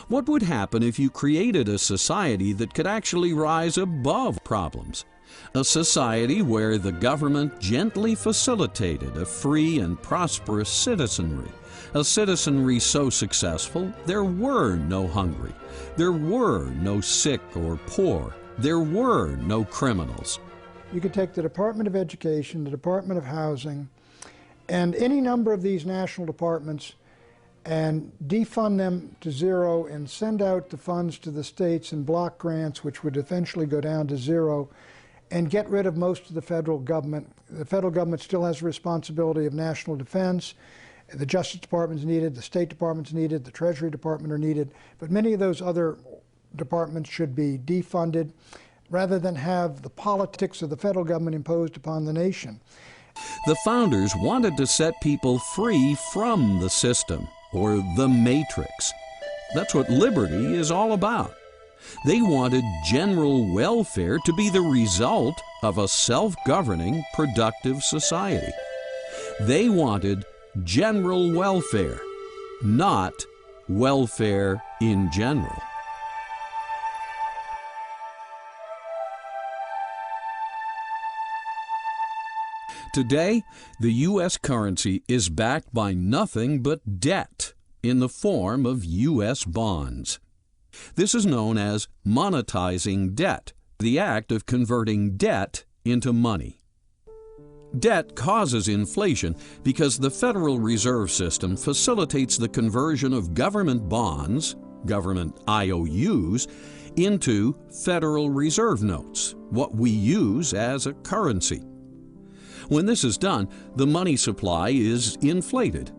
What would happen if you created a society that could actually rise above problems? A society where the government gently facilitated a free and prosperous citizenry. A citizenry so successful there were no hungry, there were no sick or poor, there were no criminals. You could take the Department of Education, the Department of Housing, and any number of these national departments and defund them to zero and send out the funds to the states in block grants, which would eventually go down to zero, and get rid of most of the federal government. The federal government still has a responsibility of national defense. The Justice Department is needed, the State Department is needed, the Treasury Department are needed, but many of those other departments should be defunded rather than have the politics of the federal government imposed upon the nation. The founders wanted to set people free from the system, or the matrix. That's what liberty is all about. They wanted general welfare to be the result of a self-governing, productive society. They wanted general welfare, not welfare in general. Today, the U.S. currency is backed by nothing but debt in the form of U.S. bonds. This is known as monetizing debt, the act of converting debt into money. Debt causes inflation because the Federal Reserve System facilitates the conversion of government bonds, government IOUs, into Federal Reserve notes, what we use as a currency. When this is done, the money supply is inflated.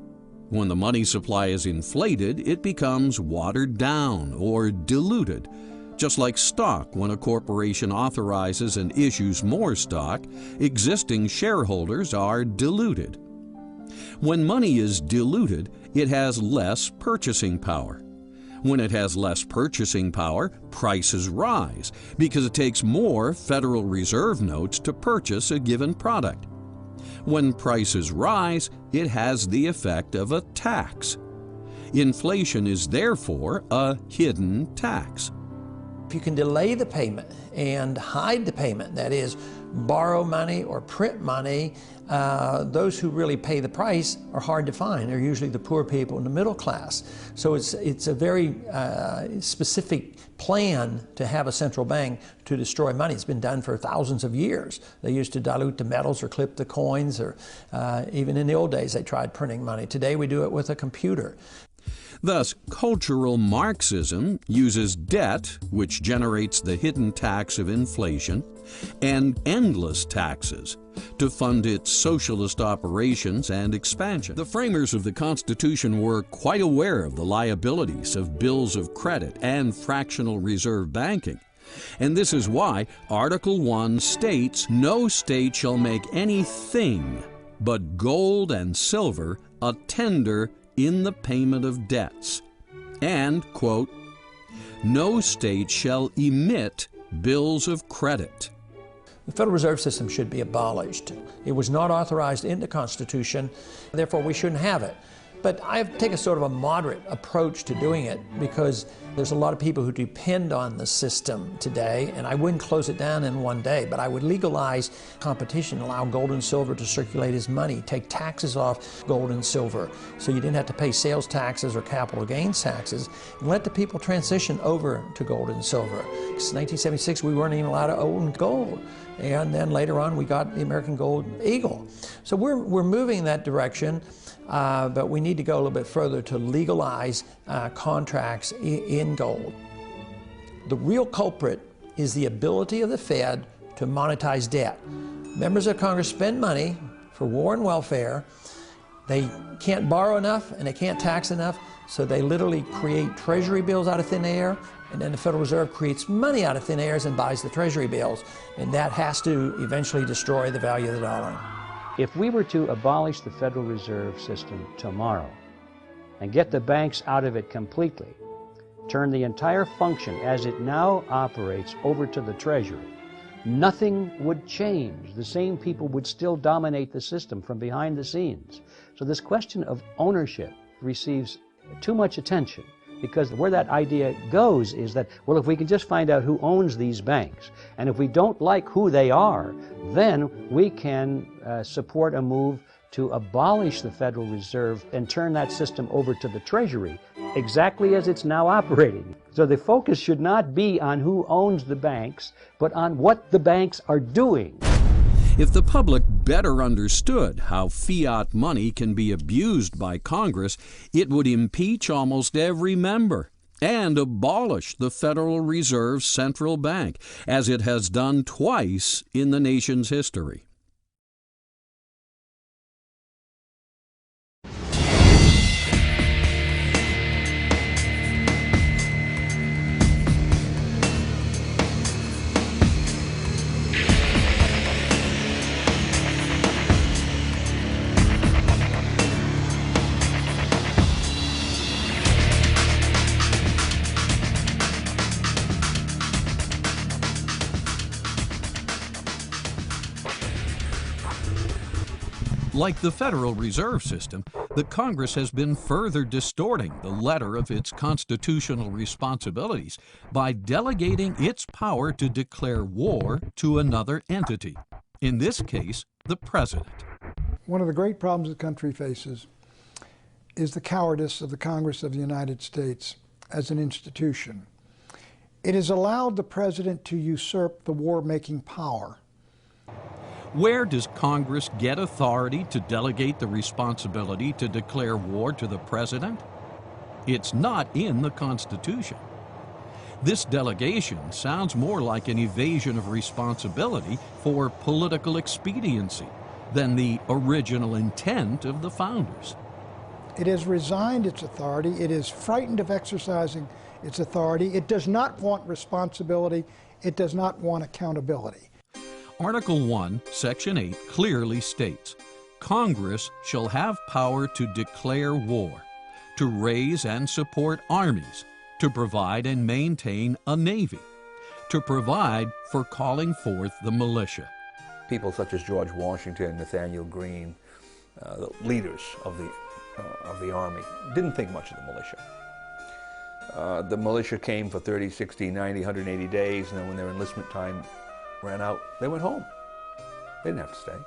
When the money supply is inflated, it becomes watered down or diluted. Just like stock, when a corporation authorizes and issues more stock, existing shareholders are diluted. When money is diluted, it has less purchasing power. When it has less purchasing power, prices rise because it takes more Federal Reserve notes to purchase a given product. When prices rise, it has the effect of a tax. Inflation is therefore a hidden tax. If you can delay the payment and hide the payment, that is, borrow money or print money, those who really pay the price are hard to find. They're usually the poor people in the middle class. So it's a very specific plan to have a central bank to destroy money. It's been done for thousands of years. They used to dilute the metals or clip the coins, or even in the old days they tried printing money. Today we do it with a computer. Thus, cultural Marxism uses debt, which generates the hidden tax of inflation, and endless taxes to fund its socialist operations and expansion. The framers of the Constitution were quite aware of the liabilities of bills of credit and fractional reserve banking. And this is why Article 1 states, "No state shall make anything but gold and silver a tender in the payment of debts," and, quote, "No state shall emit bills of credit." The Federal Reserve System should be abolished. It was not authorized in the Constitution, therefore we shouldn't have it. But I've taken sort of a moderate approach to doing it because there's a lot of people who depend on the system today, and I wouldn't close it down in one day, but I would legalize competition, allow gold and silver to circulate as money, take taxes off gold and silver so you didn't have to pay sales taxes or capital gains taxes, and let the people transition over to gold and silver. Since 1976, we weren't even allowed to own gold. And then later on, we got the American Gold Eagle. So we're moving in that direction, but we need to go a little bit further to legalize contracts in gold. The real culprit is the ability of the Fed to monetize debt. Members of Congress spend money for war and welfare. They can't borrow enough and they can't tax enough, so they literally create treasury bills out of thin air, and then the Federal Reserve creates money out of thin air and buys the treasury bills, and that has to eventually destroy the value of the dollar. If we were to abolish the Federal Reserve System tomorrow and get the banks out of it completely, turn the entire function as it now operates over to the Treasury, nothing would change. The same people would still dominate the system from behind the scenes. So this question of ownership receives too much attention, because where that idea goes is that, well, if we can just find out who owns these banks, and if we don't like who they are, then we can support a move to abolish the Federal Reserve and turn that system over to the Treasury, exactly as it's now operating. So the focus should not be on who owns the banks, but on what the banks are doing. If the public better understood how fiat money can be abused by Congress, it would impeach almost every member and abolish the Federal Reserve Central Bank, as it has done twice in the nation's history. Like the Federal Reserve System, the Congress has been further distorting the letter of its constitutional responsibilities by delegating its power to declare war to another entity, in this case, the President. One of the great problems the country faces is the cowardice of the Congress of the United States as an institution. It has allowed the President to usurp the war-making power. Where does Congress get authority to delegate the responsibility to declare war to the President? It's not in the Constitution. This delegation sounds more like an evasion of responsibility for political expediency than the original intent of the founders. It has resigned its authority. It is frightened of exercising its authority. It does not want responsibility. It does not want accountability. Article 1, Section 8 clearly states, Congress shall have power to declare war, to raise and support armies, to provide and maintain a navy, to provide for calling forth the militia. People such as George Washington, Nathaniel Greene, the leaders of the Army, didn't think much of the militia. The militia came for 30, 60, 90, 180 days, and then when their enlistment time ran out, they went home. They didn't have to stay.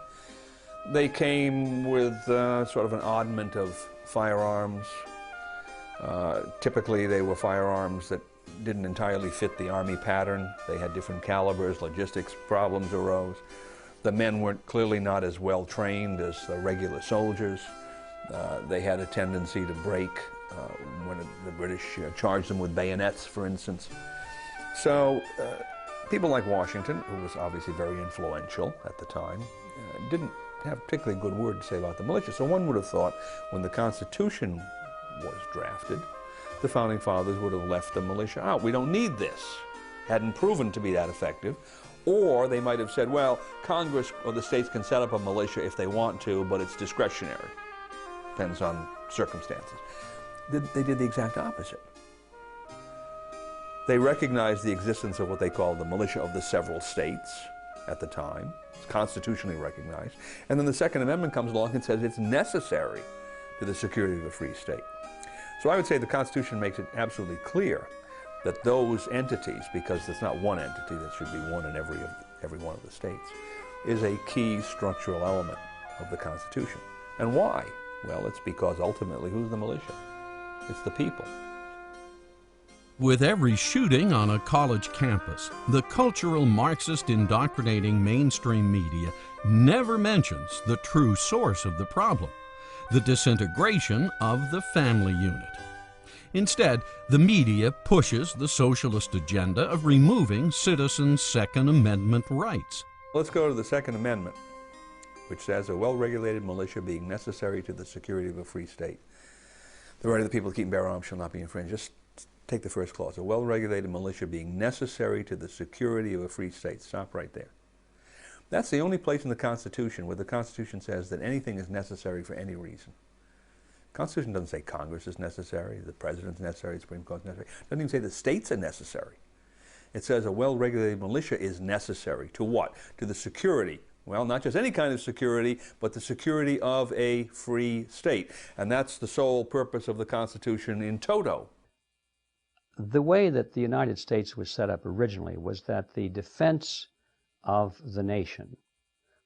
They came with sort of an oddment of firearms. Typically, they were firearms that didn't entirely fit the Army pattern. They had different calibers, logistics problems arose. The men weren't clearly not as well trained as the regular soldiers. They had a tendency to break when the British charged them with bayonets, for instance. So people like Washington, who was obviously very influential at the time, didn't have a particularly good word to say about the militia. So one would have thought when the Constitution was drafted, the Founding Fathers would have left the militia out. We don't need this. Hadn't proven to be that effective. Or they might have said, well, Congress or the states can set up a militia if they want to, but it's discretionary. Depends on circumstances. They did the exact opposite. They recognized the existence of what they called the militia of the several states at the time. It's constitutionally recognized. And then the Second Amendment comes along and says it's necessary to the security of a free state. So I would say the Constitution makes it absolutely clear that those entities, because there's not one entity, there should be one in every one of the states, is a key structural element of the Constitution. And why? Well, it's because ultimately, who's the militia? It's the people. With every shooting on a college campus, the cultural Marxist indoctrinating mainstream media never mentions the true source of the problem, the disintegration of the family unit. Instead, the media pushes the socialist agenda of removing citizens' Second Amendment rights. Let's go to the Second Amendment, which says a well-regulated militia being necessary to the security of a free state. The right of the people to keep and bear arms shall not be infringed. Just take the first clause. A well-regulated militia being necessary to the security of a free state. Stop right there. That's the only place in the Constitution where the Constitution says that anything is necessary for any reason. The Constitution doesn't say Congress is necessary, the President's necessary, the Supreme Court is necessary. It doesn't even say the states are necessary. It says a well-regulated militia is necessary to what? To the security. Well, not just any kind of security, but the security of a free state. And that's the sole purpose of the Constitution in toto. The way that the United States was set up originally was that the defense of the nation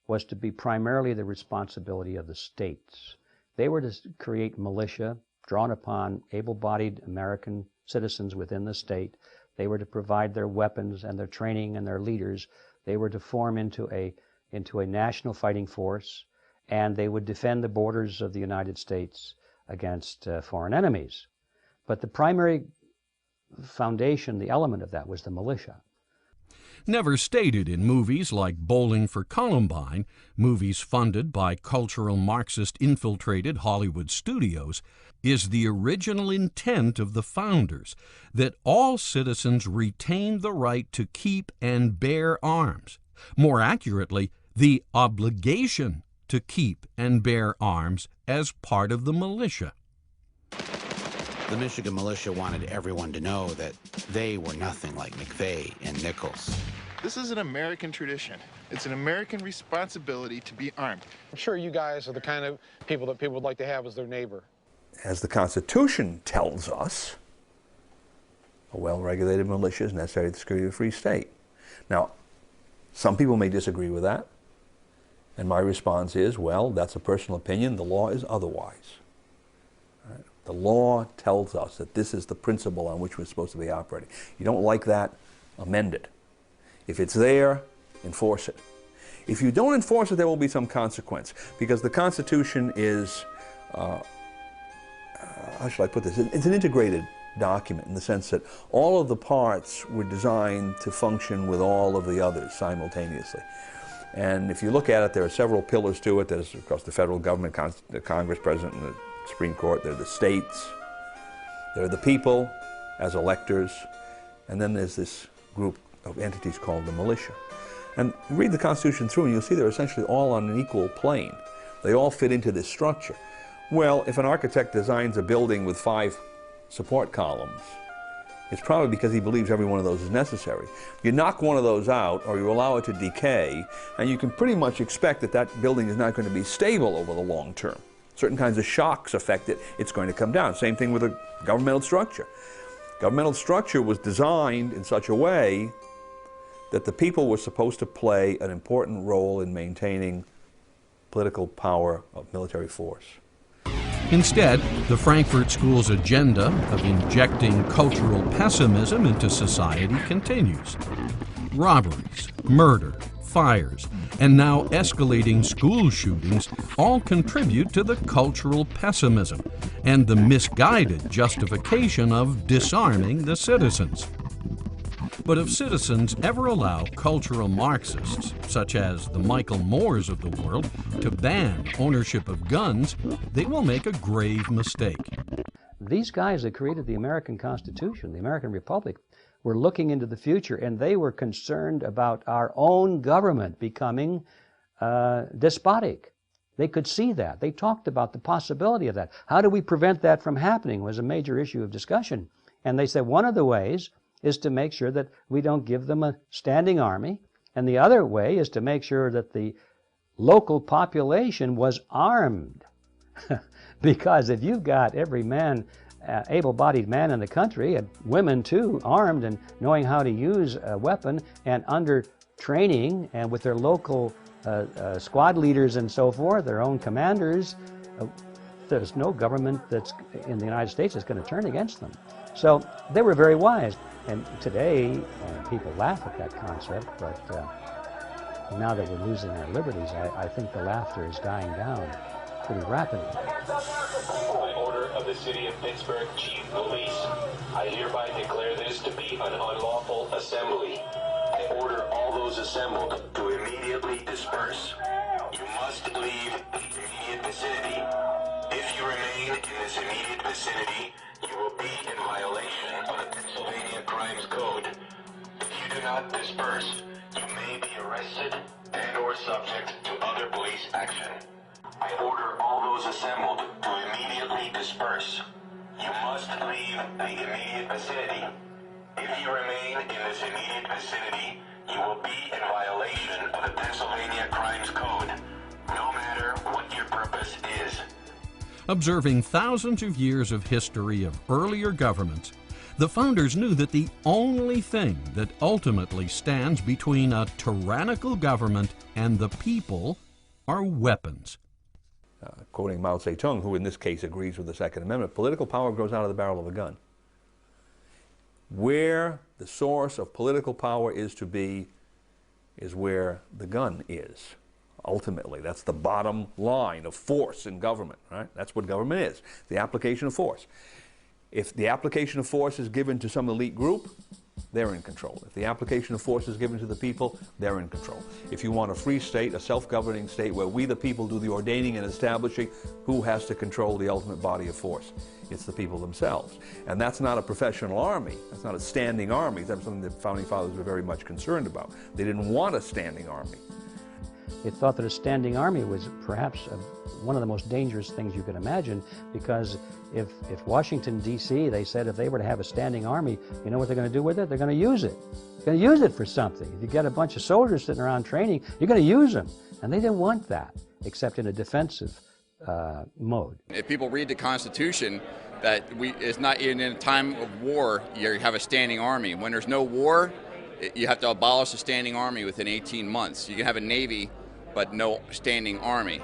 was to be primarily the responsibility of the states. They were to create militia drawn upon able-bodied American citizens within the state. They were to provide their weapons and their training and their leaders. They were to form into a national fighting force, and they would defend the borders of the United States against foreign enemies. But the primary foundation, the element of that, was the militia. Never stated in movies like Bowling for Columbine, movies funded by cultural Marxist-infiltrated Hollywood studios, is the original intent of the founders that all citizens retain the right to keep and bear arms. More accurately, the obligation to keep and bear arms as part of the militia. The Michigan militia wanted everyone to know that they were nothing like McVeigh and Nichols. This is an American tradition. It's an American responsibility to be armed. I'm sure you guys are the kind of people that people would like to have as their neighbor. As the Constitution tells us, a well-regulated militia is necessary to the security of a free state. Now, some people may disagree with that, and my response is, well, that's a personal opinion. The law is otherwise. Right? The law tells us that this is the principle on which we're supposed to be operating. You don't like that, amend it. If it's there, enforce it. If you don't enforce it, there will be some consequence, because the Constitution is, how shall I put this? It's an integrated document in the sense that all of the parts were designed to function with all of the others simultaneously. And if you look at it, there are several pillars to it. There's, of course, the federal government, the Congress, President, and the Supreme Court. There are the states. There are the people as electors. And then there's this group of entities called the militia. And read the Constitution through and you'll see they're essentially all on an equal plane. They all fit into this structure. Well, if an architect designs a building with 5 support columns, it's probably because he believes every one of those is necessary. You knock one of those out, or you allow it to decay, and you can pretty much expect that that building is not going to be stable over the long term. Certain kinds of shocks affect it, it's going to come down. Same thing with a governmental structure. Governmental structure was designed in such a way that the people were supposed to play an important role in maintaining political power of military force. Instead, the Frankfurt School's agenda of injecting cultural pessimism into society continues. Robberies, murder, fires, and now escalating school shootings all contribute to the cultural pessimism and the misguided justification of disarming the citizens. But if citizens ever allow cultural Marxists, such as the Michael Moores of the world, to ban ownership of guns, they will make a grave mistake. These guys that created the American Constitution, the American Republic, were looking into the future, and they were concerned about our own government becoming despotic. They could see that. They talked about the possibility of that. How do we prevent that from happening was a major issue of discussion. And they said one of the ways is to make sure that we don't give them a standing army, and the other way is to make sure that the local population was armed. Because if you've got every man, able-bodied man in the country, and women too, armed and knowing how to use a weapon and under training and with their local squad leaders and so forth, their own commanders, there's no government that's in the United States that's going to turn against them. So they were very wise. And today, people laugh at that concept, but now that we're losing our liberties, I think the laughter is dying down pretty rapidly. By order of the City of Pittsburgh Chief Police, I hereby declare this to be an unlawful assembly. I order all those assembled to immediately disperse. You must leave the immediate vicinity. If you remain in this immediate vicinity, you will be in violation of the Pennsylvania Crimes Code. If you do not disperse, you may be arrested and/or subject to other police action. I order all those assembled to immediately disperse. You must leave the immediate vicinity. If you remain in this immediate vicinity, you will be in violation of the Pennsylvania Crimes Code, no matter what your purpose is. Observing thousands of years of history of earlier governments, the founders knew that the only thing that ultimately stands between a tyrannical government and the people are weapons. Quoting Mao Zedong, who in this case agrees with the Second Amendment, political power grows out of the barrel of a gun. Where the source of political power is to be is where the gun is. Ultimately, that's the bottom line of force in government, right? That's what government is, the application of force. If the application of force is given to some elite group, they're in control. If the application of force is given to the people, they're in control. If you want a free state, a self-governing state where we the people do the ordaining and establishing, who has to control the ultimate body of force? It's the people themselves. And that's not a professional army. That's not a standing army. That's something the Founding Fathers were very much concerned about. They didn't want a standing army. They thought that a standing army was perhaps one of the most dangerous things you could imagine, because if Washington, D.C., they said if they were to have a standing army, you know what they're going to do with it? They're going to use it. They're going to use it for something. If you get a bunch of soldiers sitting around training, you're going to use them. And they didn't want that, except in a defensive mode. If people read the Constitution, that it's not in a time of war, you have a standing army. When there's no war, you have to abolish a standing army within 18 months. You can have a navy, but no standing army.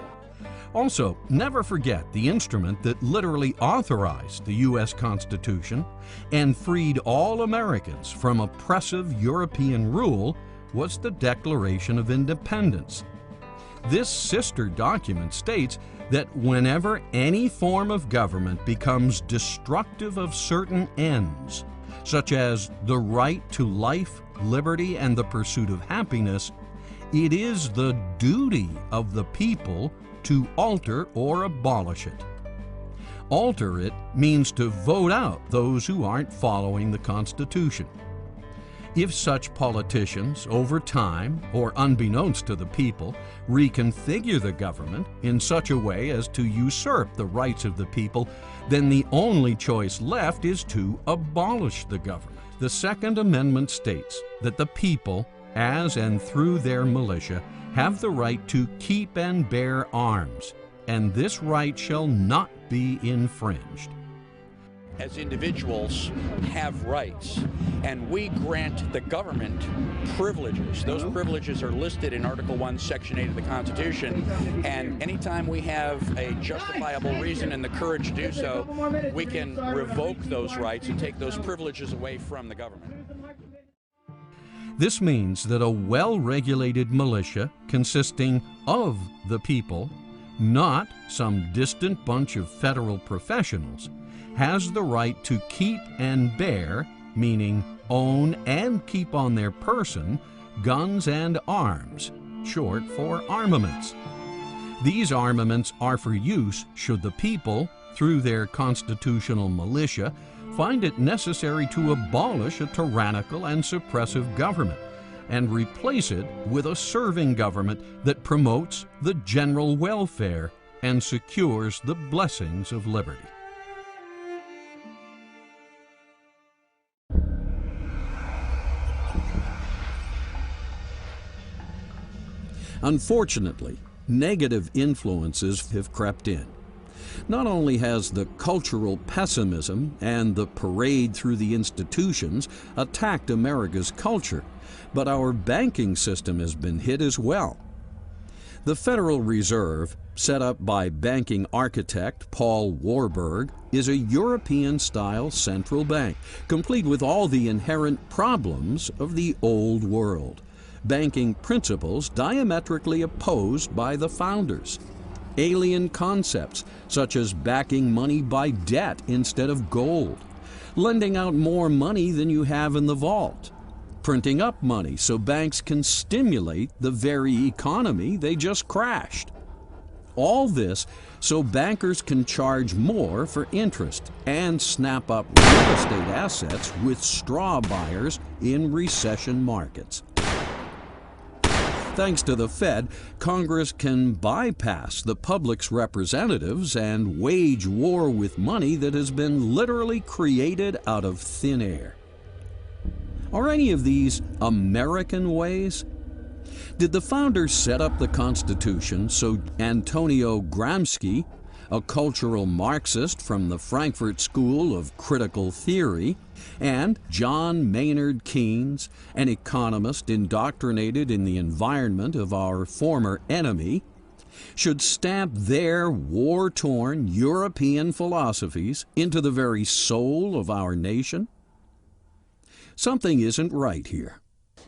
Also, never forget the instrument that literally authorized the U.S. Constitution and freed all Americans from oppressive European rule was the Declaration of Independence. This sister document states that whenever any form of government becomes destructive of certain ends, such as the right to life, liberty, and the pursuit of happiness, it is the duty of the people to alter or abolish it. Alter it means to vote out those who aren't following the Constitution. If such politicians, over time, or unbeknownst to the people, reconfigure the government in such a way as to usurp the rights of the people, then the only choice left is to abolish the government. The Second Amendment states that the people, as and through their militia, have the right to keep and bear arms, and this right shall not be infringed. As individuals have rights, and we grant the government privileges. Those privileges are listed in Article 1, Section 8 of the Constitution, and anytime we have a justifiable reason and the courage to do so, we can revoke those rights and take those privileges away from the government. This means that a well-regulated militia consisting of the people, not some distant bunch of federal professionals, has the right to keep and bear, meaning own and keep on their person, guns and arms, short for armaments. These armaments are for use should the people, through their constitutional militia, find it necessary to abolish a tyrannical and suppressive government and replace it with a serving government that promotes the general welfare and secures the blessings of liberty. Unfortunately, negative influences have crept in. Not only has the cultural pessimism and the parade through the institutions attacked America's culture, but our banking system has been hit as well. The Federal Reserve, set up by banking architect Paul Warburg, is a European-style central bank, complete with all the inherent problems of the old world. Banking principles diametrically opposed by the founders. Alien concepts, such as backing money by debt instead of gold, lending out more money than you have in the vault, printing up money so banks can stimulate the very economy they just crashed. All this so bankers can charge more for interest and snap up real estate assets with straw buyers in recession markets. Thanks to the Fed, Congress can bypass the public's representatives and wage war with money that has been literally created out of thin air. Are any of these American ways? Did the founders set up the Constitution so Antonio Gramsci, a cultural Marxist from the Frankfurt School of Critical Theory, and John Maynard Keynes, an economist indoctrinated in the environment of our former enemy, should stamp their war-torn European philosophies into the very soul of our nation? Something isn't right here.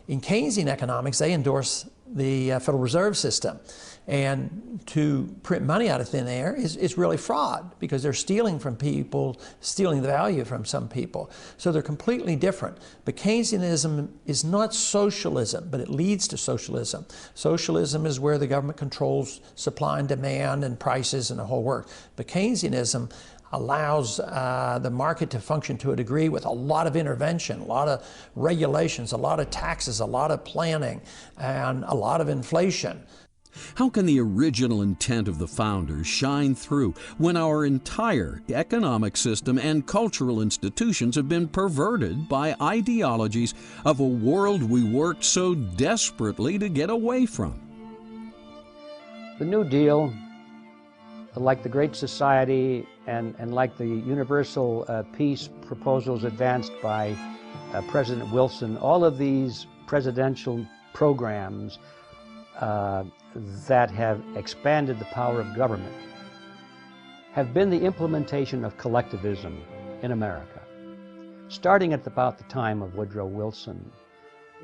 In Keynesian economics, they endorse the Federal Reserve System. And to print money out of thin air is really fraud, because they're stealing from people, stealing the value from some people. So they're completely different. But Keynesianism is not socialism, but it leads to socialism. Socialism is where the government controls supply and demand and prices and the whole work. But Keynesianism allows the market to function to a degree with a lot of intervention, a lot of regulations, a lot of taxes, a lot of planning, and a lot of inflation. How can the original intent of the founders shine through when our entire economic system and cultural institutions have been perverted by ideologies of a world we worked so desperately to get away from? The New Deal, like the Great Society and like the universal peace proposals advanced by President Wilson, all of these presidential programs that have expanded the power of government have been the implementation of collectivism in America. Starting at about the time of Woodrow Wilson,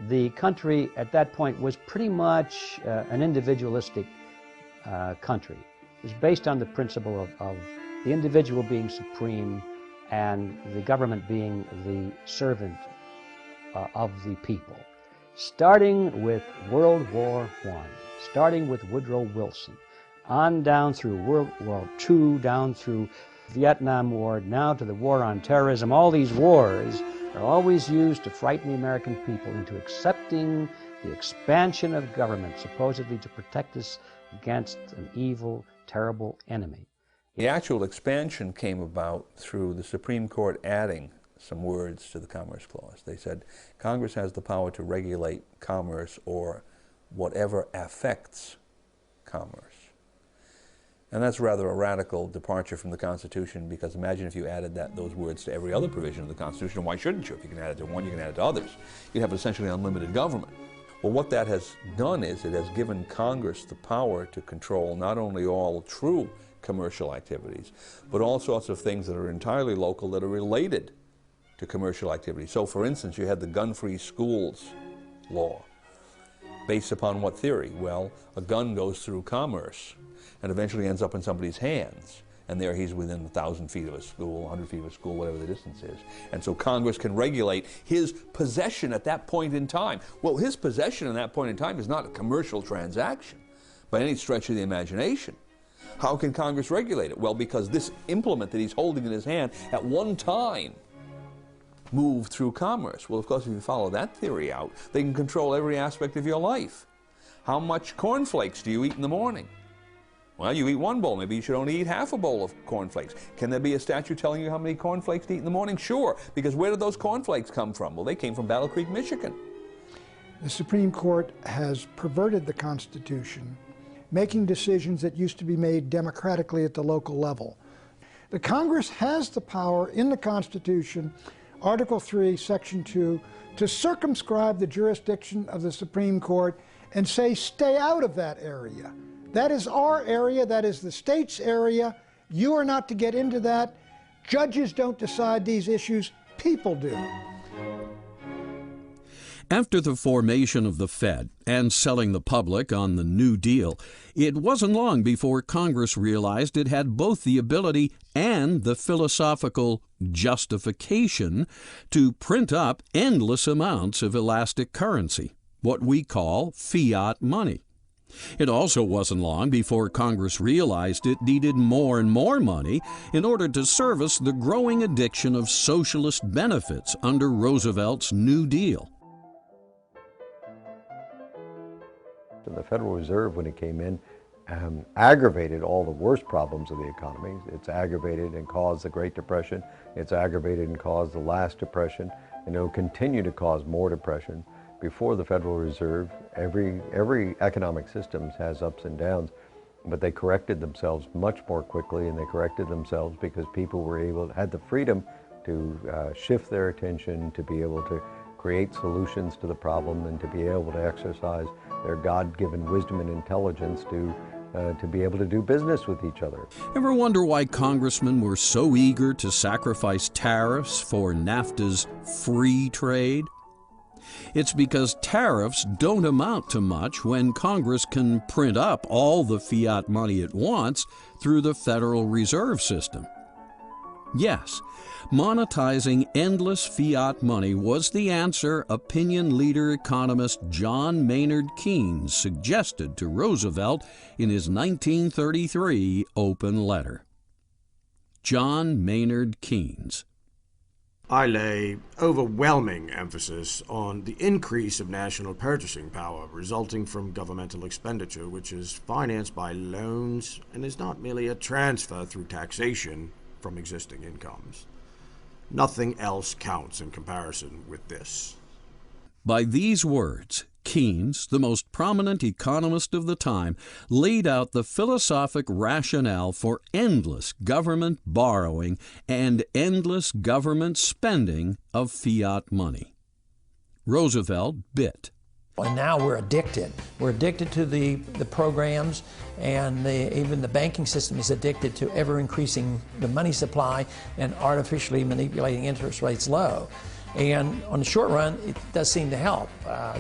the country at that point was pretty much an individualistic country. It was based on the principle of the individual being supreme and the government being the servant of the people. Starting with World War I, starting with Woodrow Wilson, on down through World War II, down through Vietnam War, now to the war on terrorism. All these wars are always used to frighten the American people into accepting the expansion of government, supposedly to protect us against an evil, terrible enemy. The actual expansion came about through the Supreme Court adding some words to the Commerce Clause. They said Congress has the power to regulate commerce or whatever affects commerce. And that's rather a radical departure from the Constitution, because imagine if you added those words to every other provision of the Constitution. Why shouldn't you? If you can add it to one, you can add it to others. You'd have essentially unlimited government. Well, what that has done is it has given Congress the power to control not only all true commercial activities, but all sorts of things that are entirely local that are related to commercial activity. So, for instance, you had the gun-free schools law. Based upon what theory? Well, a gun goes through commerce and eventually ends up in somebody's hands. And there he's within 1,000 feet of a school, 100 feet of a school, whatever the distance is. And so Congress can regulate his possession at that point in time. Well, his possession at that point in time is not a commercial transaction by any stretch of the imagination. How can Congress regulate it? Well, because this implement that he's holding in his hand at one time moved through commerce. Well, of course, if you follow that theory out, they can control every aspect of your life. How much cornflakes do you eat in the morning? Well, you eat one bowl. Maybe you should only eat half a bowl of cornflakes. Can there be a statute telling you how many cornflakes to eat in the morning? Sure, because where did those cornflakes come from? Well, they came from Battle Creek, Michigan. The Supreme Court has perverted the Constitution, making decisions that used to be made democratically at the local level. The Congress has the power in the Constitution, Article 3, Section 2, to circumscribe the jurisdiction of the Supreme Court and say, stay out of that area. That is our area, that is the state's area. You are not to get into that. Judges don't decide these issues, people do. After the formation of the Fed and selling the public on the New Deal, it wasn't long before Congress realized it had both the ability and the philosophical justification to print up endless amounts of elastic currency, what we call fiat money. It also wasn't long before Congress realized it needed more and more money in order to service the growing addiction of socialist benefits under Roosevelt's New Deal. The Federal Reserve, when it came in, aggravated all the worst problems of the economy. It's aggravated and caused the Great Depression. It's aggravated and caused the last depression, and it will continue to cause more depression. Before the Federal Reserve, every economic system has ups and downs, but they corrected themselves much more quickly, and they corrected themselves because people had the freedom to shift their attention, to be able to create solutions to the problem, and to be able to exercise their God-given wisdom and intelligence to be able to do business with each other. Ever wonder why congressmen were so eager to sacrifice tariffs for NAFTA's free trade? It's because tariffs don't amount to much when Congress can print up all the fiat money it wants through the Federal Reserve System. Yes, monetizing endless fiat money was the answer opinion leader economist John Maynard Keynes suggested to Roosevelt in his 1933 open letter. John Maynard Keynes. I lay overwhelming emphasis on the increase of national purchasing power resulting from governmental expenditure, which is financed by loans and is not merely a transfer through taxation from existing incomes. Nothing else counts in comparison with this. By these words, Keynes, the most prominent economist of the time, laid out the philosophic rationale for endless government borrowing and endless government spending of fiat money. Roosevelt bit. And now we're addicted. We're addicted to the programs, and even the banking system is addicted to ever increasing the money supply and artificially manipulating interest rates low. And on the short run, it does seem to help.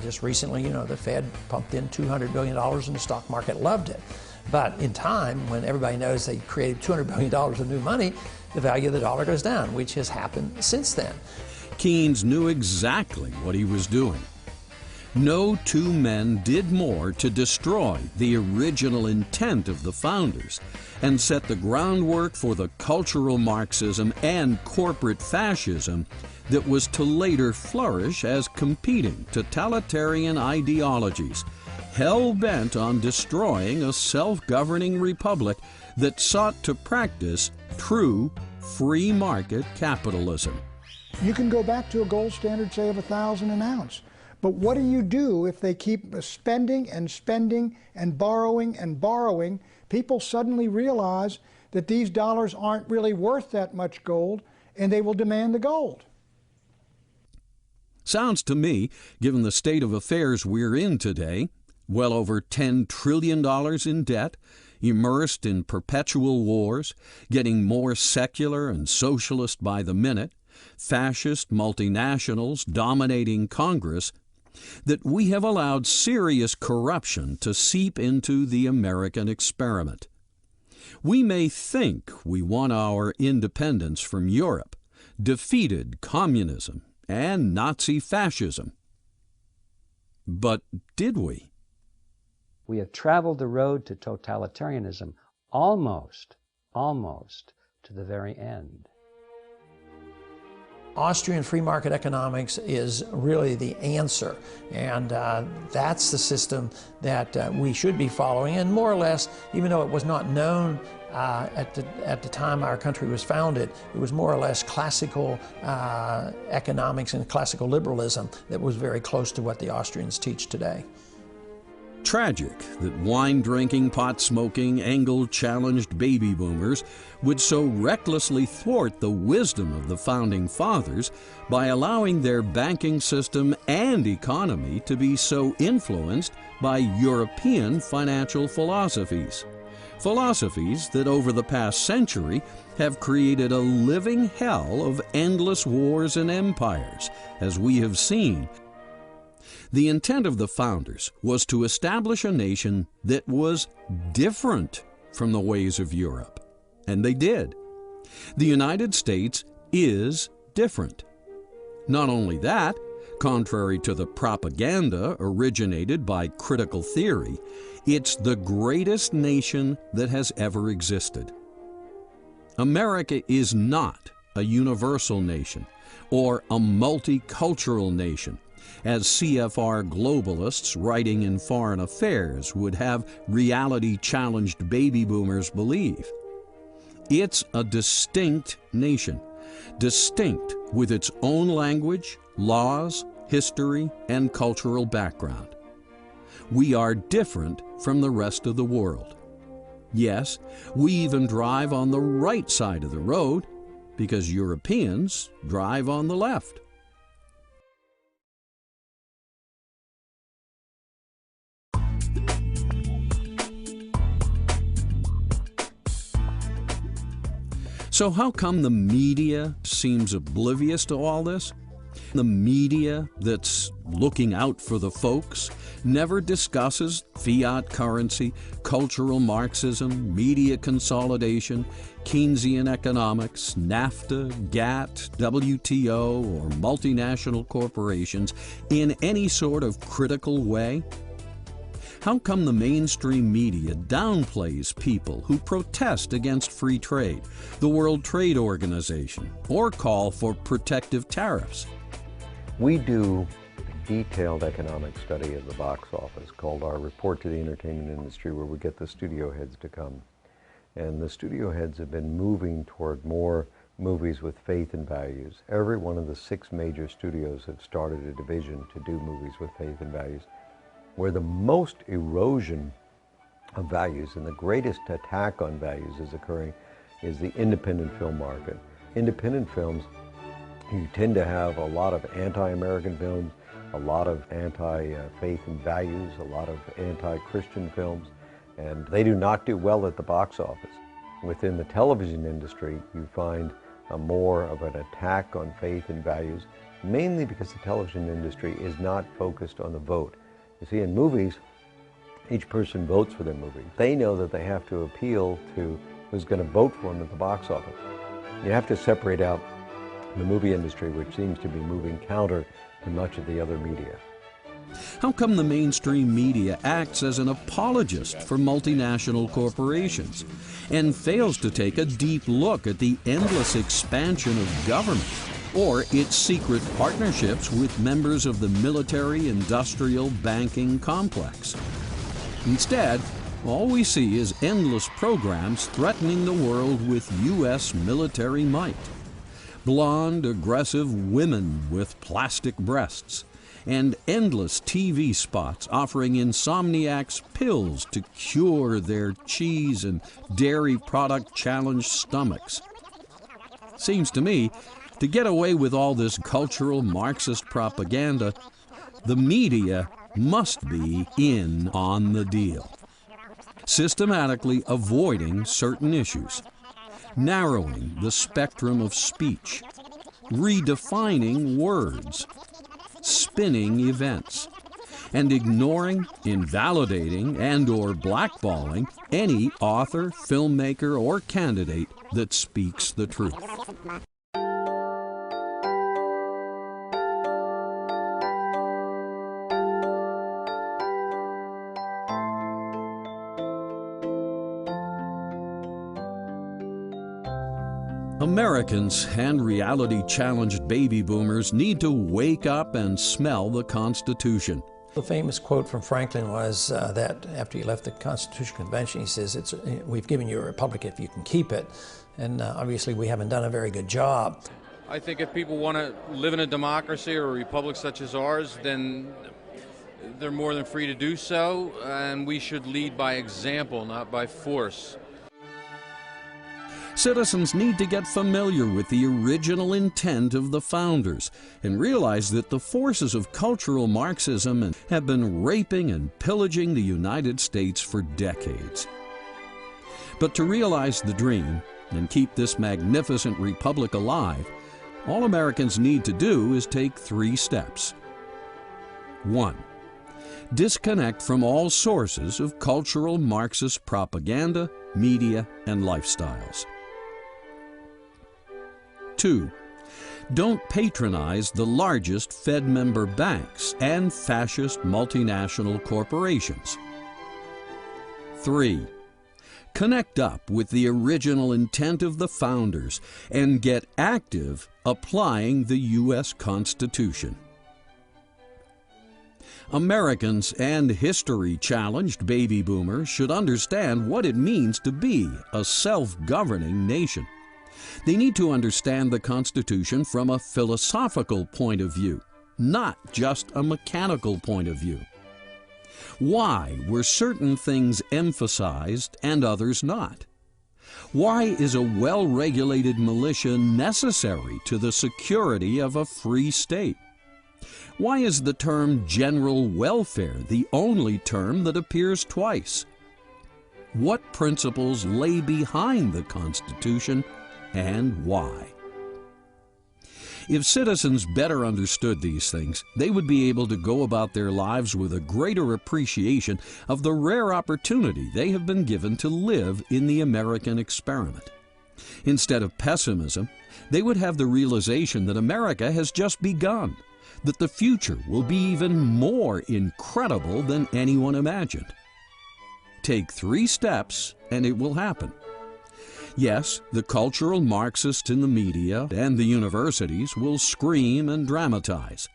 Just recently, the Fed pumped in $200 billion and the stock market loved it. But in time, when everybody knows they created $200 billion of new money, the value of the dollar goes down, which has happened since then. Keynes knew exactly what he was doing. No two men did more to destroy the original intent of the founders and set the groundwork for the cultural Marxism and corporate fascism that was to later flourish as competing totalitarian ideologies, hell-bent on destroying a self-governing republic that sought to practice true free market capitalism. You can go back to a gold standard, say, of $1,000 an ounce. But what do you do if they keep spending and spending and borrowing? People suddenly realize that these dollars aren't really worth that much gold, and they will demand the gold. Sounds to me, given the state of affairs we're in today, well over $10 trillion in debt, immersed in perpetual wars, getting more secular and socialist by the minute, fascist multinationals dominating Congress, that we have allowed serious corruption to seep into the American experiment. We may think we won our independence from Europe, defeated communism and Nazi fascism. But did we? We have traveled the road to totalitarianism almost to the very end. Austrian free market economics is really the answer, and that's the system that we should be following. And more or less, even though it was not known at the time our country was founded, it was more or less classical economics and classical liberalism that was very close to what the Austrians teach today. tragic that wine-drinking, pot-smoking, angle-challenged baby boomers would so recklessly thwart the wisdom of the Founding Fathers by allowing their banking system and economy to be so influenced by European financial philosophies. Philosophies that over the past century have created a living hell of endless wars and empires, as we have seen. The intent of the founders was to establish a nation that was different from the ways of Europe, and they did. The United States is different. Not only that, contrary to the propaganda originated by critical theory, it's the greatest nation that has ever existed. America is not a universal nation or a multicultural nation, as CFR globalists writing in Foreign Affairs would have reality-challenged baby boomers believe. It's a distinct nation, distinct with its own language, laws, history, and cultural background. We are different from the rest of the world. Yes, we even drive on the right side of the road because Europeans drive on the left. So how come the media seems oblivious to all this? The media that's looking out for the folks never discusses fiat currency, cultural Marxism, media consolidation, Keynesian economics, NAFTA, GATT, WTO, or multinational corporations in any sort of critical way? How come the mainstream media downplays people who protest against free trade, the World Trade Organization, or call for protective tariffs? We do a detailed economic study of the box office called our Report to the Entertainment Industry, where we get the studio heads to come. And the studio heads have been moving toward more movies with faith and values. Every one of the 6 major studios have started a division to do movies with faith and values. Where the most erosion of values and the greatest attack on values is occurring is the independent film market. Independent films, you tend to have a lot of anti-American films, a lot of anti-faith and values, a lot of anti-Christian films, and they do not do well at the box office. Within the television industry, you find more of an attack on faith and values, mainly because the television industry is not focused on the vote. You see, in movies, each person votes for their movie. They know that they have to appeal to who's going to vote for them at the box office. You have to separate out the movie industry, which seems to be moving counter to much of the other media. How come the mainstream media acts as an apologist for multinational corporations and fails to take a deep look at the endless expansion of government or its secret partnerships with members of the military-industrial banking complex? Instead, all we see is endless programs threatening the world with U.S. military might. Blonde, aggressive women with plastic breasts, and endless TV spots offering insomniacs pills to cure their cheese and dairy product challenged stomachs. Seems to me, to get away with all this cultural Marxist propaganda, the media must be in on the deal, systematically avoiding certain issues, narrowing the spectrum of speech, redefining words, spinning events, and ignoring, invalidating, and/or blackballing any author, filmmaker, or candidate that speaks the truth. Americans and reality-challenged baby boomers need to wake up and smell the Constitution. The famous quote from Franklin was that after he left the Constitutional Convention, he says, "We've given you a republic if you can keep it." And obviously we haven't done a very good job. I think if people want to live in a democracy or a republic such as ours, then they're more than free to do so, and we should lead by example, not by force. Citizens need to get familiar with the original intent of the founders and realize that the forces of cultural Marxism have been raping and pillaging the United States for decades. But to realize the dream and keep this magnificent republic alive, all Americans need to do is take 3 steps. 1. Disconnect from all sources of cultural Marxist propaganda, media, and lifestyles. 2. Don't patronize the largest Fed member banks and fascist multinational corporations. 3. Connect up with the original intent of the founders and get active applying the U.S. Constitution. Americans and history-challenged baby boomers should understand what it means to be a self-governing nation. They need to understand the Constitution from a philosophical point of view, not just a mechanical point of view. Why were certain things emphasized and others not? Why is a well-regulated militia necessary to the security of a free state? Why is the term general welfare the only term that appears twice? What principles lay behind the Constitution and why? If citizens better understood these things, they would be able to go about their lives with a greater appreciation of the rare opportunity they have been given to live in the American experiment. Instead of pessimism, they would have the realization that America has just begun, that the future will be even more incredible than anyone imagined. Take 3 steps and it will happen. Yes, the cultural Marxists in the media and the universities will scream and dramatize.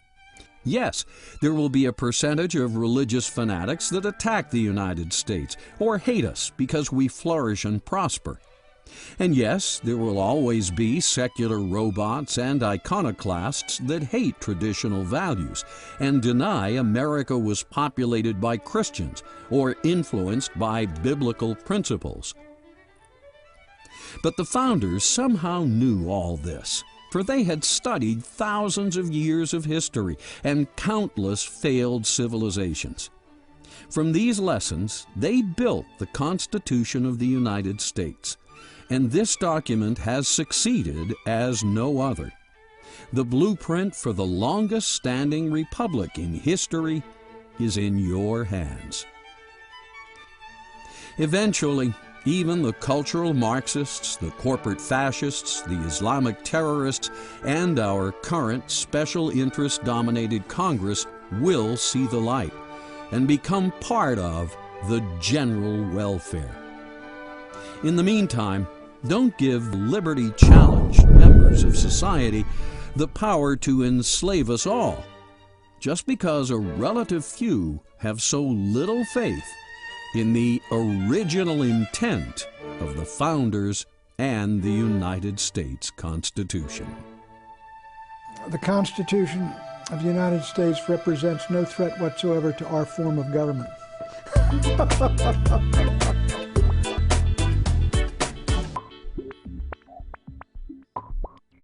Yes, there will be a percentage of religious fanatics that attack the United States or hate us because we flourish and prosper. And yes, there will always be secular robots and iconoclasts that hate traditional values and deny America was populated by Christians or influenced by biblical principles. But the founders somehow knew all this, for they had studied thousands of years of history and countless failed civilizations. From these lessons, they built the Constitution of the United States, and this document has succeeded as no other. The blueprint for the longest-standing republic in history is in your hands. Eventually, even the cultural Marxists, the corporate fascists, the Islamic terrorists, and our current special interest-dominated Congress will see the light and become part of the general welfare. In the meantime, don't give liberty-challenged members of society the power to enslave us all, just because a relative few have so little faith in the original intent of the founders and the United States Constitution. The Constitution of the United States represents no threat whatsoever to our form of government.